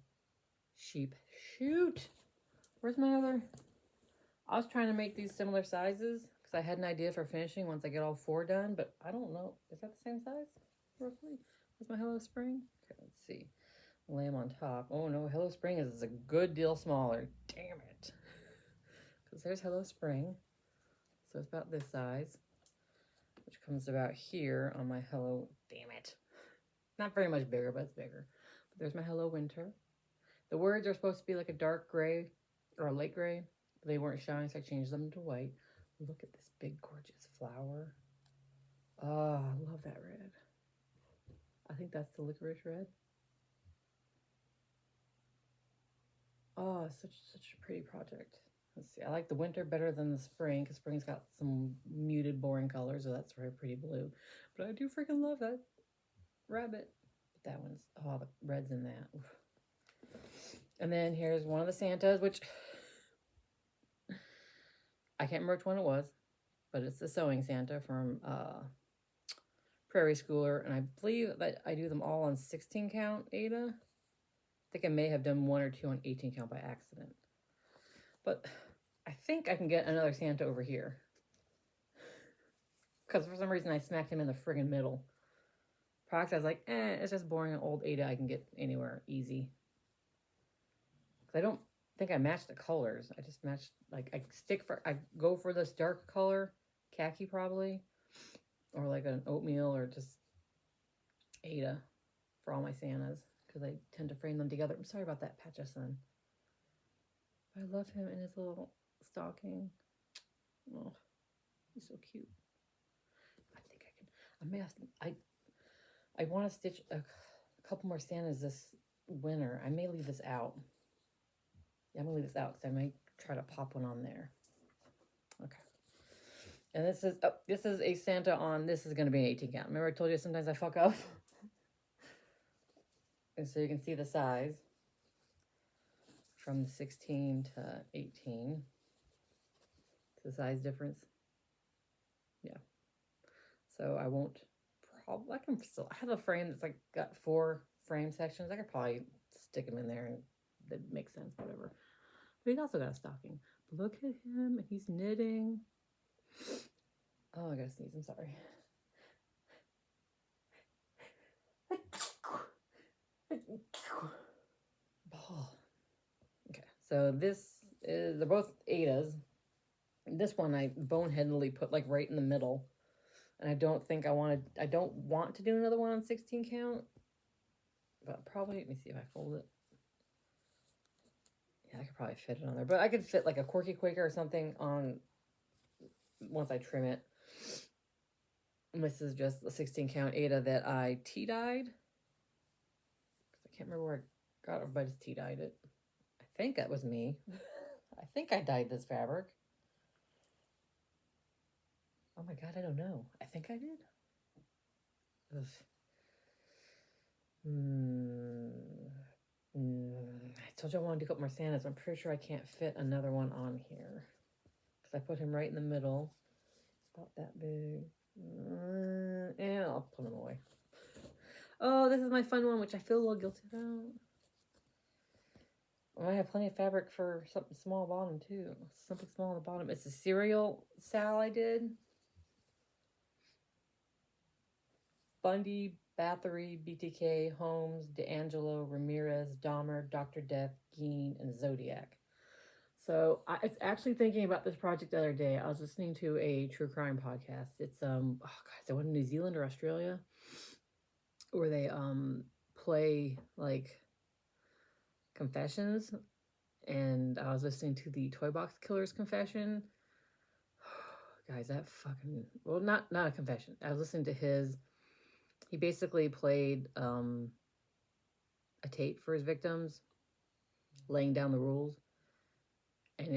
sheep. Shoot! Where's my other? I was trying to make these similar sizes because I had an idea for finishing once I get all 4 done, but I don't know. Is that the same size, roughly? Where's my Hello Spring? Okay, let's see. Lay them on top. Oh no, Hello Spring is a good deal smaller. Damn it. Because there's Hello Spring. So it's about this size, which comes about here on my Hello. Damn it. Not very much bigger, but it's bigger. But there's my Hello Winter. The words are supposed to be like a dark gray or a light gray. But they weren't showing, so I changed them to white. Look at this big, gorgeous flower. Oh, I love that red. I think that's the licorice red. Oh, such a pretty project. Let's see. I like the winter better than the spring because spring's got some muted, boring colors, so that's very pretty blue. But I do freaking love that rabbit. But that one's, oh, the red's in that. Oof. And then here's one of the Santas, which I can't remember which one it was, but it's the Sewing Santa from Prairie Schooler. And I believe that I do them all on 16 count Ada. I think I may have done 1 or 2 on 18 count by accident. But I think I can get another Santa over here. Because for some reason I smacked him in the friggin' middle. Products, I was like, it's just boring old Ada I can get anywhere easy. Because I don't think I matched the colors. I just matched, like, I go for this dark color, khaki probably. Or like an oatmeal or just Ada for all my Santas. Because I tend to frame them together. I'm sorry about that patch of sun. I love him in his little stocking. Oh, he's so cute. I think I can. I may have to, I want to stitch a couple more Santas this winter. I may leave this out. Yeah, I'm gonna leave this out because I might try to pop one on there. Okay. And this is a Santa on. This is gonna be an 18 count. Remember I told you sometimes I fuck up. And so you can see the size. From 16 to 18. It's the size difference. Yeah. So I won't probably, I can still, I have a frame that's like got 4 frame sections. I could probably stick them in there and that makes sense, whatever. But he's also got a stocking. But look at him, he's knitting. Oh, I gotta sneeze, I'm sorry. Oh. Okay, so they're both Adas. This one I boneheadedly put like right in the middle. And I don't want to do another one on 16 count. But probably, let me see if I fold it. Yeah, I could probably fit it on there. But I could fit like a Quirky Quaker or something on once I trim it. And this is just the 16 count Ada that I tea-dyed. I can't remember where I got it, but I just tea-dyed it. I think that was me. I think I dyed this fabric. Oh my God, I don't know. I think I did. Ugh. I told you I wanted to do a couple more Santas. I'm pretty sure I can't fit another one on here. Because I put him right in the middle. It's about that big. And I'll put him away. Oh, this is my fun one, which I feel a little guilty about. I have plenty of fabric for something small bottom too. Something small on the bottom. It's a cereal Sal I did. Bundy, Bathory, BTK, Holmes, D'Angelo, Ramirez, Dahmer, Dr. Death, Geen, and Zodiac. So I was actually thinking about this project the other day. I was listening to a true crime podcast. It's oh guys, I went to New Zealand or Australia, where they play like confessions, and I was listening to the Toy Box Killer's confession. Guys, that fucking not a confession. I was listening to his. He basically played a tape for his victims, laying down the rules, and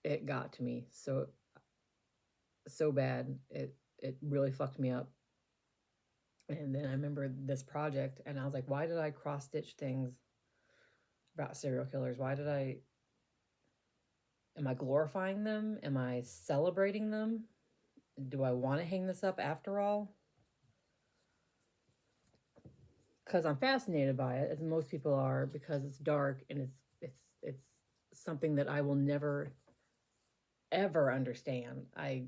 it got to me so bad. It really fucked me up. And then I remember this project, and I was like, why did I cross stitch things about serial killers? Am I glorifying them? Am I celebrating them? Do I want to hang this up after all? Because I'm fascinated by it, as most people are, because it's dark and it's something that I will never ever understand. I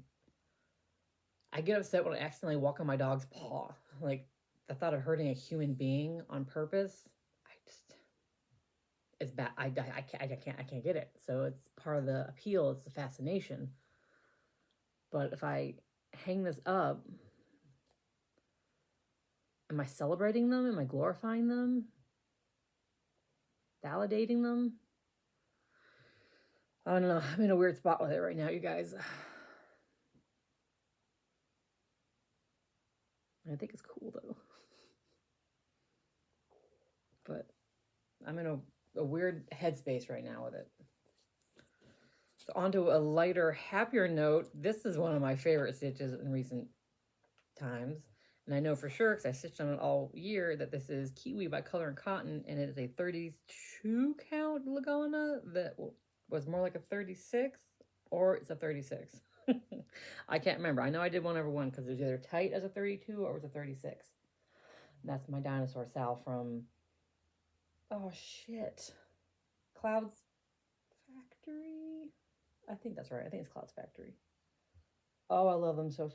get upset when I accidentally walk on my dog's paw. Like the thought of hurting a human being on purpose, it's bad. I can't get it. So it's part of the appeal. It's the fascination. But if I hang this up, am I celebrating them? Am I glorifying them? Validating them? I don't know. I'm in a weird spot with it right now, you guys. I think it's cool though. But I'm in a weird headspace right now with it. So on to a lighter, happier note. This is one of my favorite stitches in recent times. And I know for sure, because I stitched on it all year, that this is Kiwi by Color and Cotton, and it is a 32 count Lagana that was more like a 36, or it's a 36. I can't remember. I know I did one over one because it was either tight as a 32 or it was a 36. And that's my dinosaur Sal from, oh shit, Clouds Factory? I think that's right. I think it's Clouds Factory. Oh, I love them so much.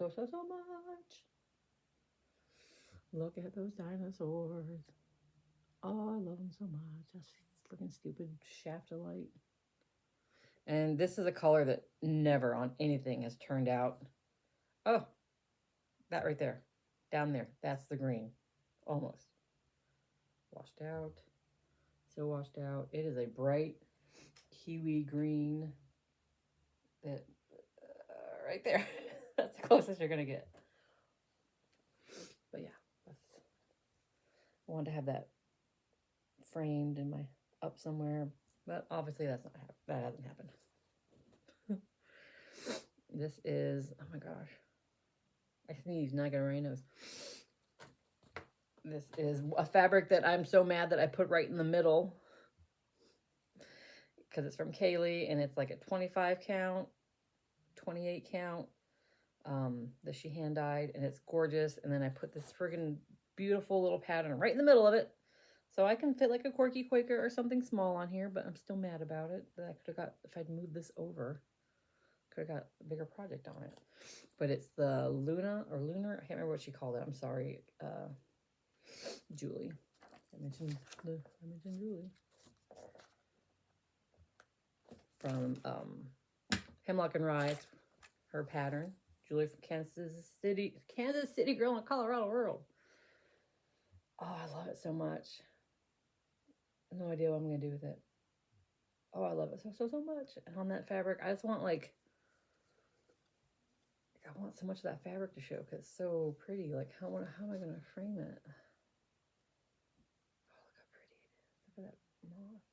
Look at those dinosaurs. Oh, I love them so much. That's looking stupid shaft of light. And this is a color that never on anything has turned out. Oh, that right there. Down there. That's the green. Almost. Washed out. So washed out. It is a bright kiwi green. That right there. That's the closest you're going to get. But yeah. I wanted to have that framed in my up somewhere, but obviously that hasn't happened. This is, oh my gosh, I sneezed, now I got a runny nose. This is a fabric that I'm so mad that I put right in the middle, because it's from Kaylee, and it's like a 25 count, 28 count, that she hand dyed, and it's gorgeous. And then I put this friggin' beautiful little pattern right in the middle of it, so I can fit like a Quirky Quaker or something small on here. But I'm still mad about it, that I could have got, if I'd moved this over, could have got a bigger project on it. But it's the Lunar, I can't remember what she called it. I'm sorry, Julie. I mentioned Julie from Hemlock and Rye. Her pattern. Julie from Kansas City girl in Colorado world. Oh, I love it so much. No idea what I'm gonna do with it. Oh, I love it so much. And on that fabric, I just want like I want so much of that fabric to show because it's so pretty. Like how am I gonna frame it? Oh, look how pretty it is. Look at that moth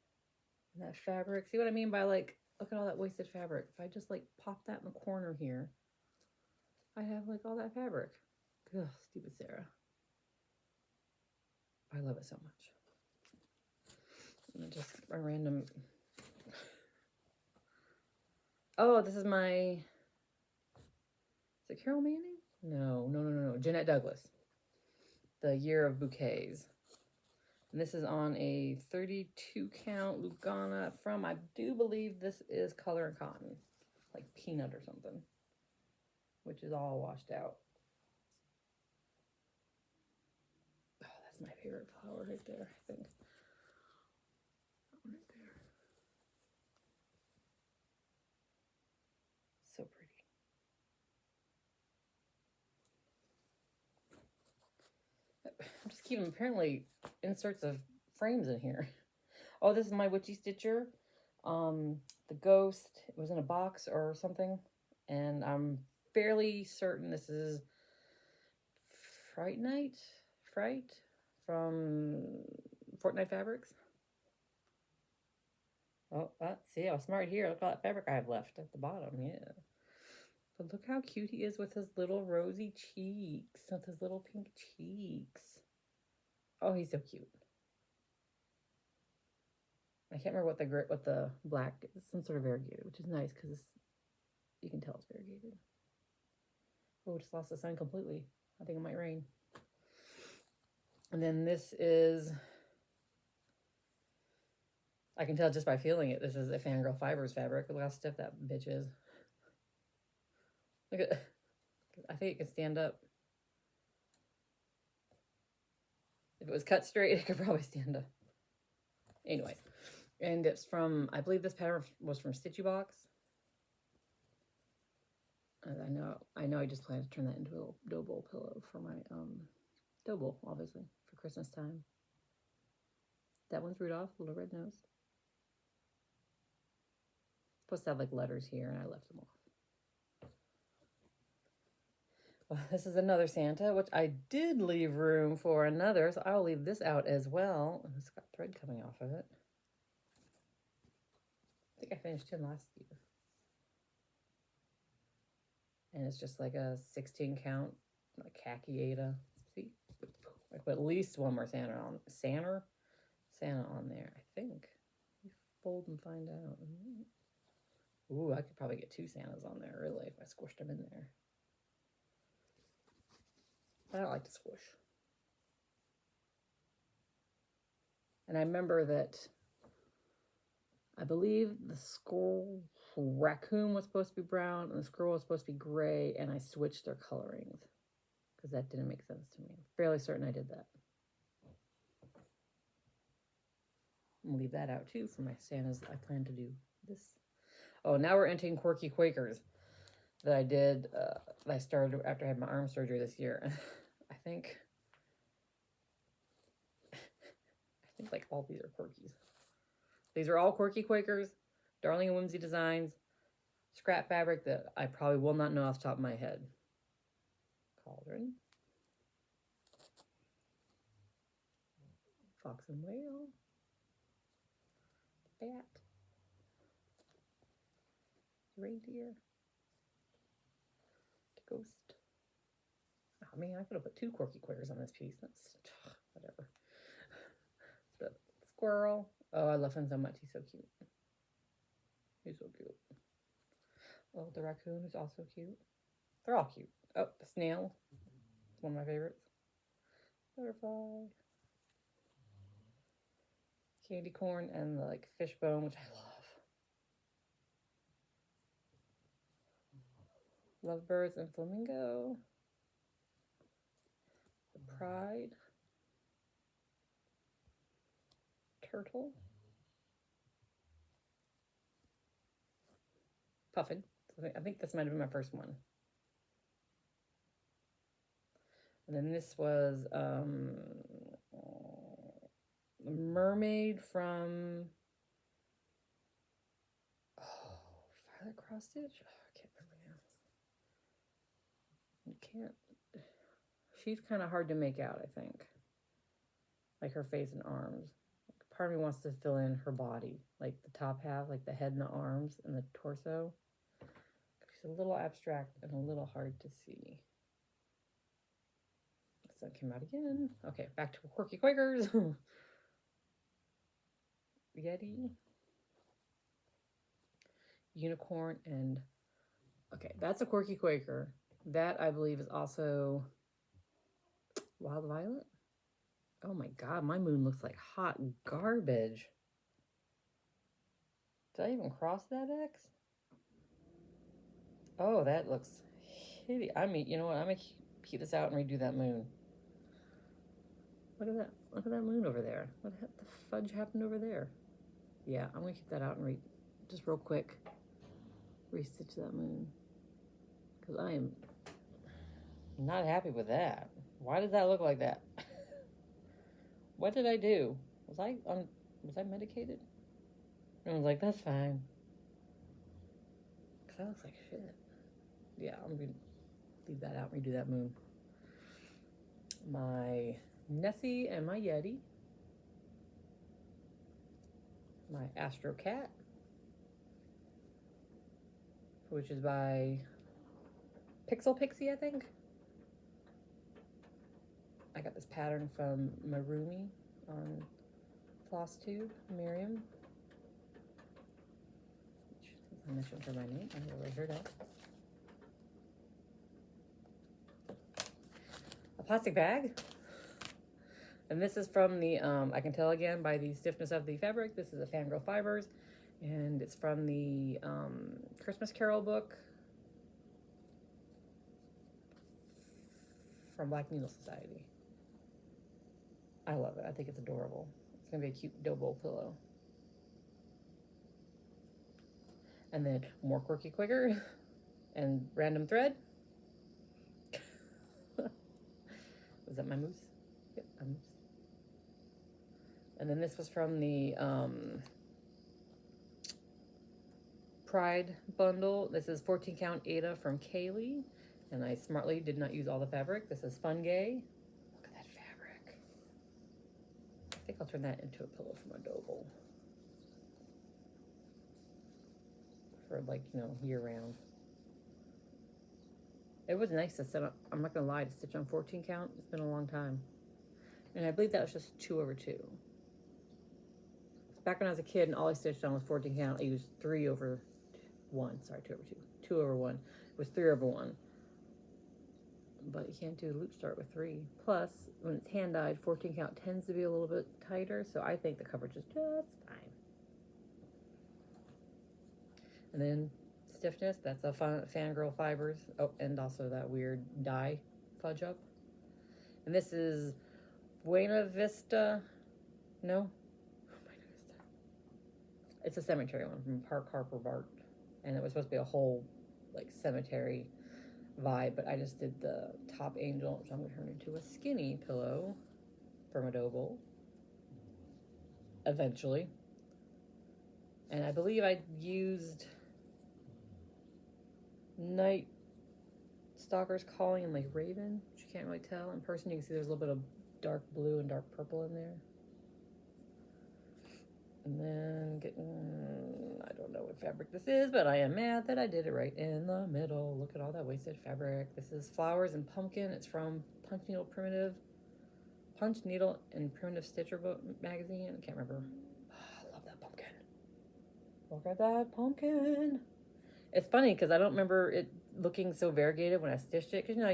and that fabric. See what I mean by like, look at all that wasted fabric. If I just like pop that in the corner here, I have like all that fabric. Ugh, stupid Sarah. I love it so much. Just a random. Oh, this is my. Is it Carol Manning? No. Jeanette Douglas. The Year of Bouquets. And this is on a 32 count Lugana from, I do believe this is Color and Cotton, like peanut or something, which is all washed out. Oh, that's my favorite flower right there, I think. Right there. So pretty. I'm just keeping apparently inserts of frames in here. Oh, this is my witchy stitcher. The ghost, it was in a box or something, and I'm fairly certain this is Fright from Fortnite Fabrics. Oh, see, I was smart here. Look at all that fabric I have left at the bottom. Yeah. But look how cute he is with his little rosy cheeks, with his little pink cheeks. Oh, he's so cute. I can't remember what the black is. Some sort of variegated, which is nice because you can tell it's variegated. Oh, just lost the sun completely. I think it might rain. And then this is, I can tell just by feeling it, this is a Fangirl Fibers fabric. Look how stiff that bitch is. Look at, I think it could stand up. If it was cut straight, it could probably stand up. Anyways, and it's from, I believe this pattern was from Stitchy Box. I know I just plan to turn that into a dough bowl pillow for my dough bowl, obviously, for Christmas time. That one's Rudolph, little red nose. Supposed to have like letters here, and I left them off. Well, this is another Santa, which I did leave room for another, so I'll leave this out as well. It's got thread coming off of it. I think I finished him last year. And it's just like a 16 count, like khaki Ada. See, I put at least one more Santa on there, I think. We fold and find out. Ooh, I could probably get 2 Santas on there, really, if I squished them in there. But I don't like to squish. And I remember that I believe the squirrel raccoon was supposed to be brown and the squirrel was supposed to be gray, and I switched their colorings because that didn't make sense to me. I'm fairly certain I did that. I'm gonna leave that out too for my Santas. I plan to do this. Oh, now we're entering Quirky Quakers that I did. That I started after I had my arm surgery this year. I think like all these are Quirkies. These are all Quirky Quakers, Darling and Whimsy Designs, scrap fabric that I probably will not know off the top of my head. Cauldron. Fox and Whale. Bat. Reindeer. The ghost. I mean, I could have put 2 Quirky Quakers on this piece. That's whatever. The squirrel. Oh, I love him so much. He's so cute. He's so cute. Oh, the raccoon is also cute. They're all cute. Oh, the snail. It's one of my favorites. Butterfly. Candy corn and the like fishbone, which I love. Lovebirds and flamingo. The pride. Turtle. Puffin. I think this might have been my first one. And then this was mermaid from Violet Cross Stitch. Oh, I can't remember now. You can't. She's kind of hard to make out, I think. Like her face and arms. Part of me wants to fill in her body, like the top half, like the head and the arms and the torso. She's a little abstract and a little hard to see. So it came out again. Okay, back to Quirky Quakers. Yeti, unicorn, and okay, that's a Quirky Quaker. That I believe is also Wild Violet. Oh my god, my moon looks like hot garbage. Did I even cross that X? Oh, that looks hideous. I mean, you know what? I'm gonna keep this out and redo that moon. Look at that. Look at that moon over there. What the fudge happened over there? Yeah, I'm gonna keep that out and just real quick restitch that moon, because I am not happy with that. Why does that look like that? What did I do? Was I medicated? Everyone's like, that's fine. Cause that looks like shit. Yeah, I'm gonna leave that out and redo that moon. My Nessie and my Yeti. My Astro Cat, which is by Pixel Pixie, I think. I got this pattern from Marumi on Flosstube, Miriam. I mentioned her by name. I never really heard that. A plastic bag. And this is from the, I can tell again by the stiffness of the fabric, this is a Fangirl Fibers. And it's from the Christmas Carol book from Black Needle Society. I love it. I think it's adorable. It's going to be a cute dough bowl pillow. And then more Quirky Quaker and random thread. Was that my moose? Yep, my moose. And then this was from the Pride bundle. This is 14 count Ada from Kaylee. And I smartly did not use all the fabric. This is Fun Gay. Look at that fabric. I think I'll turn that into a pillow for my dough bowl. For like, you know, year round. It was nice to set up, I'm not gonna lie, to stitch on 14 count. It's been a long time. And I believe that was just 2/2. Back when I was a kid and all I stitched on was 14 count, I used 3/1. Sorry, 2/2. 2/1. It was 3/1. But you can't do a loop start with 3. Plus, when it's hand dyed, 14 count tends to be a little bit tighter, so I think the coverage is just fine. And then stiffness, that's a Fangirl Fibers. Oh, and also that weird dye fudge up. And this is Buena Vista. No? Buena Vista. It's a cemetery one from Park Harper Bart. And it was supposed to be a whole, like, cemetery vibe, but I just did the top angel, which I'm going to turn into a skinny pillow for my dough bowl. Eventually. And I believe I used Night Stalker's Calling and like Raven, which you can't really tell. In person, you can see there's a little bit of dark blue and dark purple in there. And then I don't know what fabric this is, but I am mad that I did it right in the middle. Look at all that wasted fabric. This is Flowers and Pumpkin. It's from Punch Needle and Primitive Stitcher book magazine. I can't remember. Oh, I love that pumpkin. Look at that pumpkin. It's funny because I don't remember it looking so variegated when I stitched it. Because you know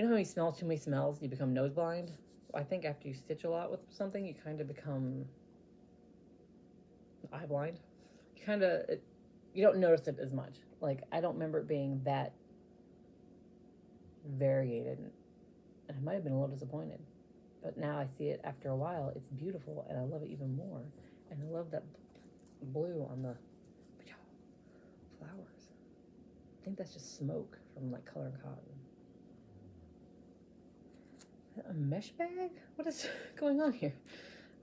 how you smell too many smells, you become nose blind. I think after you stitch a lot with something, you kind of become eye blind. You don't notice it as much. Like, I don't remember it being that variegated. And I might have been a little disappointed. But now I see it after a while. It's beautiful, and I love it even more. And I love that blue on the flowers. I think that's just smoke from, like, Color and Cotton. A mesh bag? What is going on here?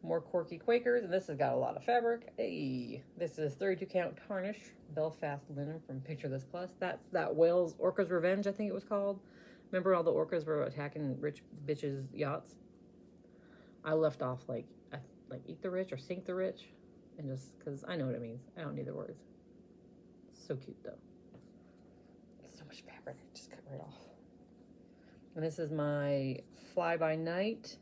More Quirky Quakers, and this has got a lot of fabric. Hey, this is 32 count tarnish Belfast linen from Picture This Plus. That's that Whales Orca's Revenge, I think it was called. Remember all the orcas were attacking rich bitches' yachts? I left off like eat the rich or sink the rich, and just because I know what it means. I don't need the words. So cute though. So much fabric, it just cut right off. And this is my Fly By Night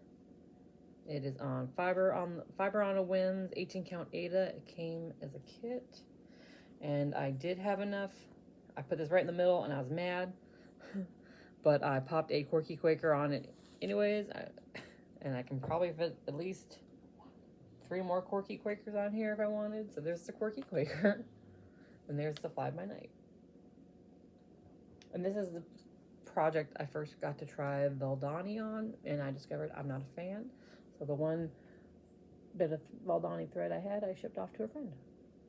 It is on Fiber on a Whims 18 count Ada. It came as a kit, and I did have enough. I put this right in the middle, and I was mad, but I popped a Corky Quaker on it anyways, and I can probably fit at least 3 more Corky Quakers on here if I wanted. So there's the Corky Quaker, and there's the Fly by Night. And this is the project I first got to try Valdani on, and I discovered I'm not a fan. So the one bit of Valdani thread I had, I shipped off to a friend,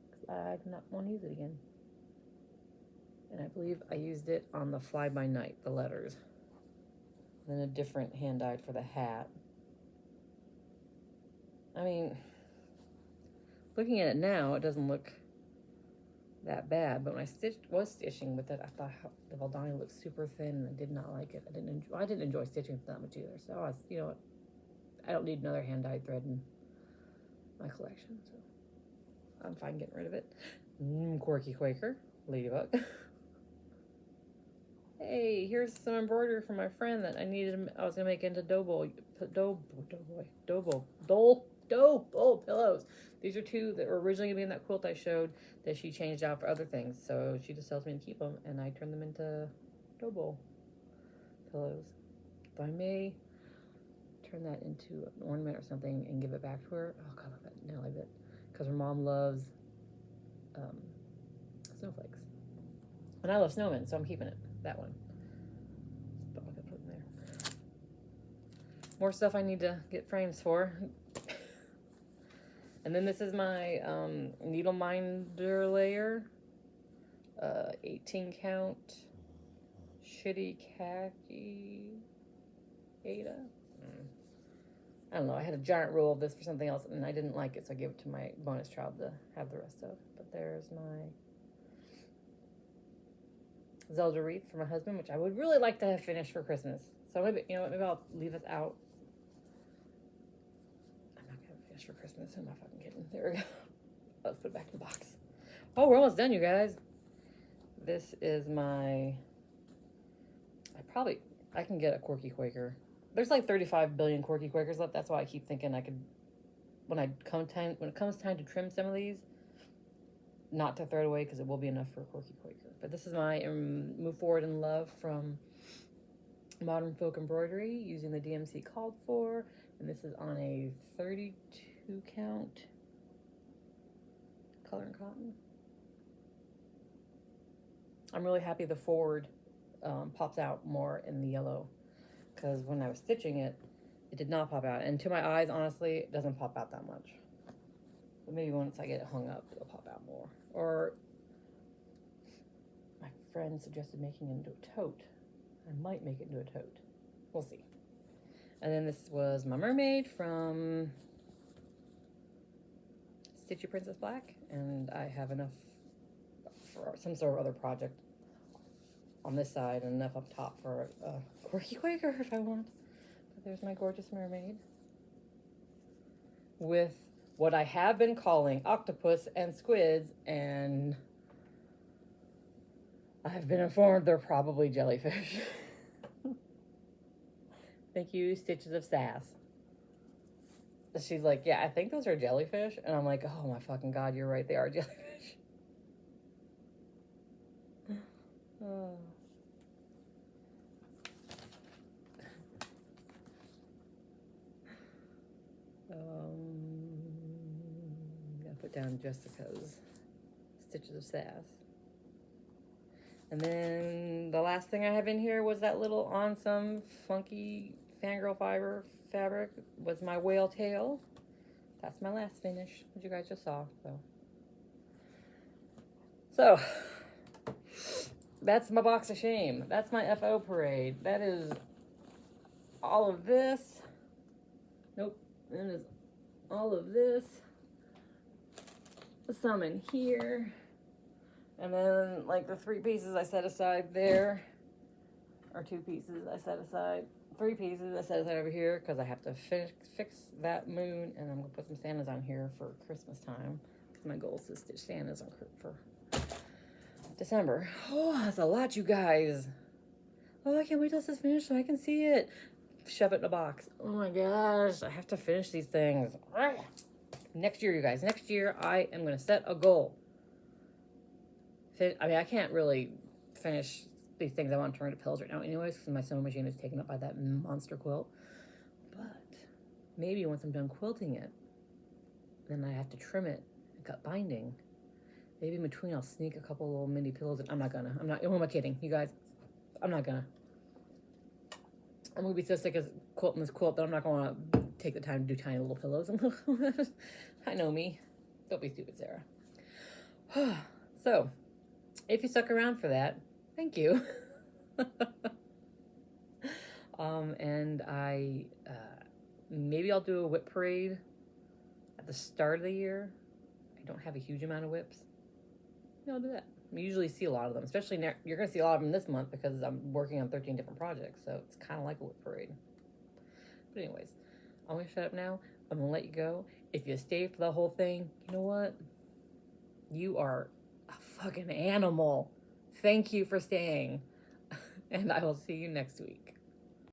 because I did not want to use it again. And I believe I used it on the Fly by Night, the letters. And then a different hand-dyed for the hat. I mean, looking at it now, it doesn't look that bad, but when I was stitching with it, I thought the Valdani looked super thin, and I did not like it. I didn't enjoy stitching with that much either. So I was, you know what, I don't need another hand-dyed thread in my collection, so I'm fine getting rid of it. Corky Quaker, Ladybug. Hey, here's some embroidery from my friend that I was gonna make into dough bowl pillows. These are 2 that were originally gonna be in that quilt I showed that she changed out for other things. So she just tells me to keep them, and I turn them into dough bowl pillows. If I may turn that into an ornament or something and give it back to her. Oh God, I love that Nelly bit, because her mom loves snowflakes, and I love snowmen, so I'm keeping it. That one. But I'll put it in there. More stuff I need to get frames for. And then this is my needle minder layer, 18 count shitty khaki Ada. I don't know, I had a giant roll of this for something else, and I didn't like it, so I gave it to my bonus child to have the rest of. But there's my Zelda wreath for my husband, which I would really like to have finished for Christmas. So maybe, you know what, maybe I'll leave this out. I'm not gonna finish for Christmas. Who am I fucking kidding? There we go. Let's put it back in the box. Oh, we're almost done, you guys. This is my, I can get a Corky Quaker. There's like 35 billion Corky Quakers left. That's why I keep thinking I could, when it comes time to trim some of these, not to throw it away, because it will be enough for a Corky Quaker. But this is my Move Forward in Love from Modern Folk Embroidery, using the DMC called for. And this is on a 32 count color and cotton. I'm really happy the forward pops out more in the yellow, because when I was stitching it, it did not pop out. And to my eyes, honestly, it doesn't pop out that much. But maybe once I get it hung up, it'll pop out more. Or my friend suggested making it into a tote. I might make it into a tote. We'll see. And then this was my mermaid from Stitchy Princess Black. And I have enough for some sort of other project on this side, and enough up top for a Corky Quaker if I want. But there's my gorgeous mermaid with what I have been calling octopus and squids, and I've been informed they're probably jellyfish. Thank you, Stitches of Sass. She's like, yeah, I think those are jellyfish. And I'm like, oh my fucking God, you're right, they are jellyfish. Oh. Gotta put down Jessica's Stitches of Sass. And then the last thing I have in here was that little on some funky fangirl fiber fabric, was my whale tail. That's my last finish, as you guys just saw. So that's my box of shame. That's my FO parade. That is all of this. Nope. That is all of this. Some in here. And then, like, the 3 pieces I set aside there, or 2 pieces I set aside, 3 pieces I set aside over here, because I have to fix that moon, and I'm going to put some Santas on here for Christmas time. My goal is to stitch Santas for December. Oh, that's a lot, you guys. Oh, I can't wait till this is finished so I can see it. shove it in a box. Oh my gosh, I have to finish these things. Next year, you guys, next year I am going to set a goal. I mean, I can't really finish these things I want to turn into pillows right now anyways, because my sewing machine is taken up by that monster quilt. But maybe once I'm done quilting it, then I have to trim it and cut binding. Maybe in between I'll sneak a couple little mini pillows. I'm not, who am I kidding? You guys, I'm not gonna. I'm gonna be so sick of quilting this quilt that I'm not gonna take the time to do tiny little pillows. I know me. Don't be stupid, Sarah. So, if you stuck around for that, thank you. And maybe I'll do a whip parade at the start of the year. I don't have a huge amount of whips. Maybe I'll do that. You usually see a lot of them, especially you're going to see a lot of them this month because I'm working on 13 different projects, so it's kind of like a whip parade. But anyways, I'm going to shut up now. I'm going to let you go. If you stay for the whole thing, you know what? You are a fucking animal. Thank you for staying. And I will see you next week.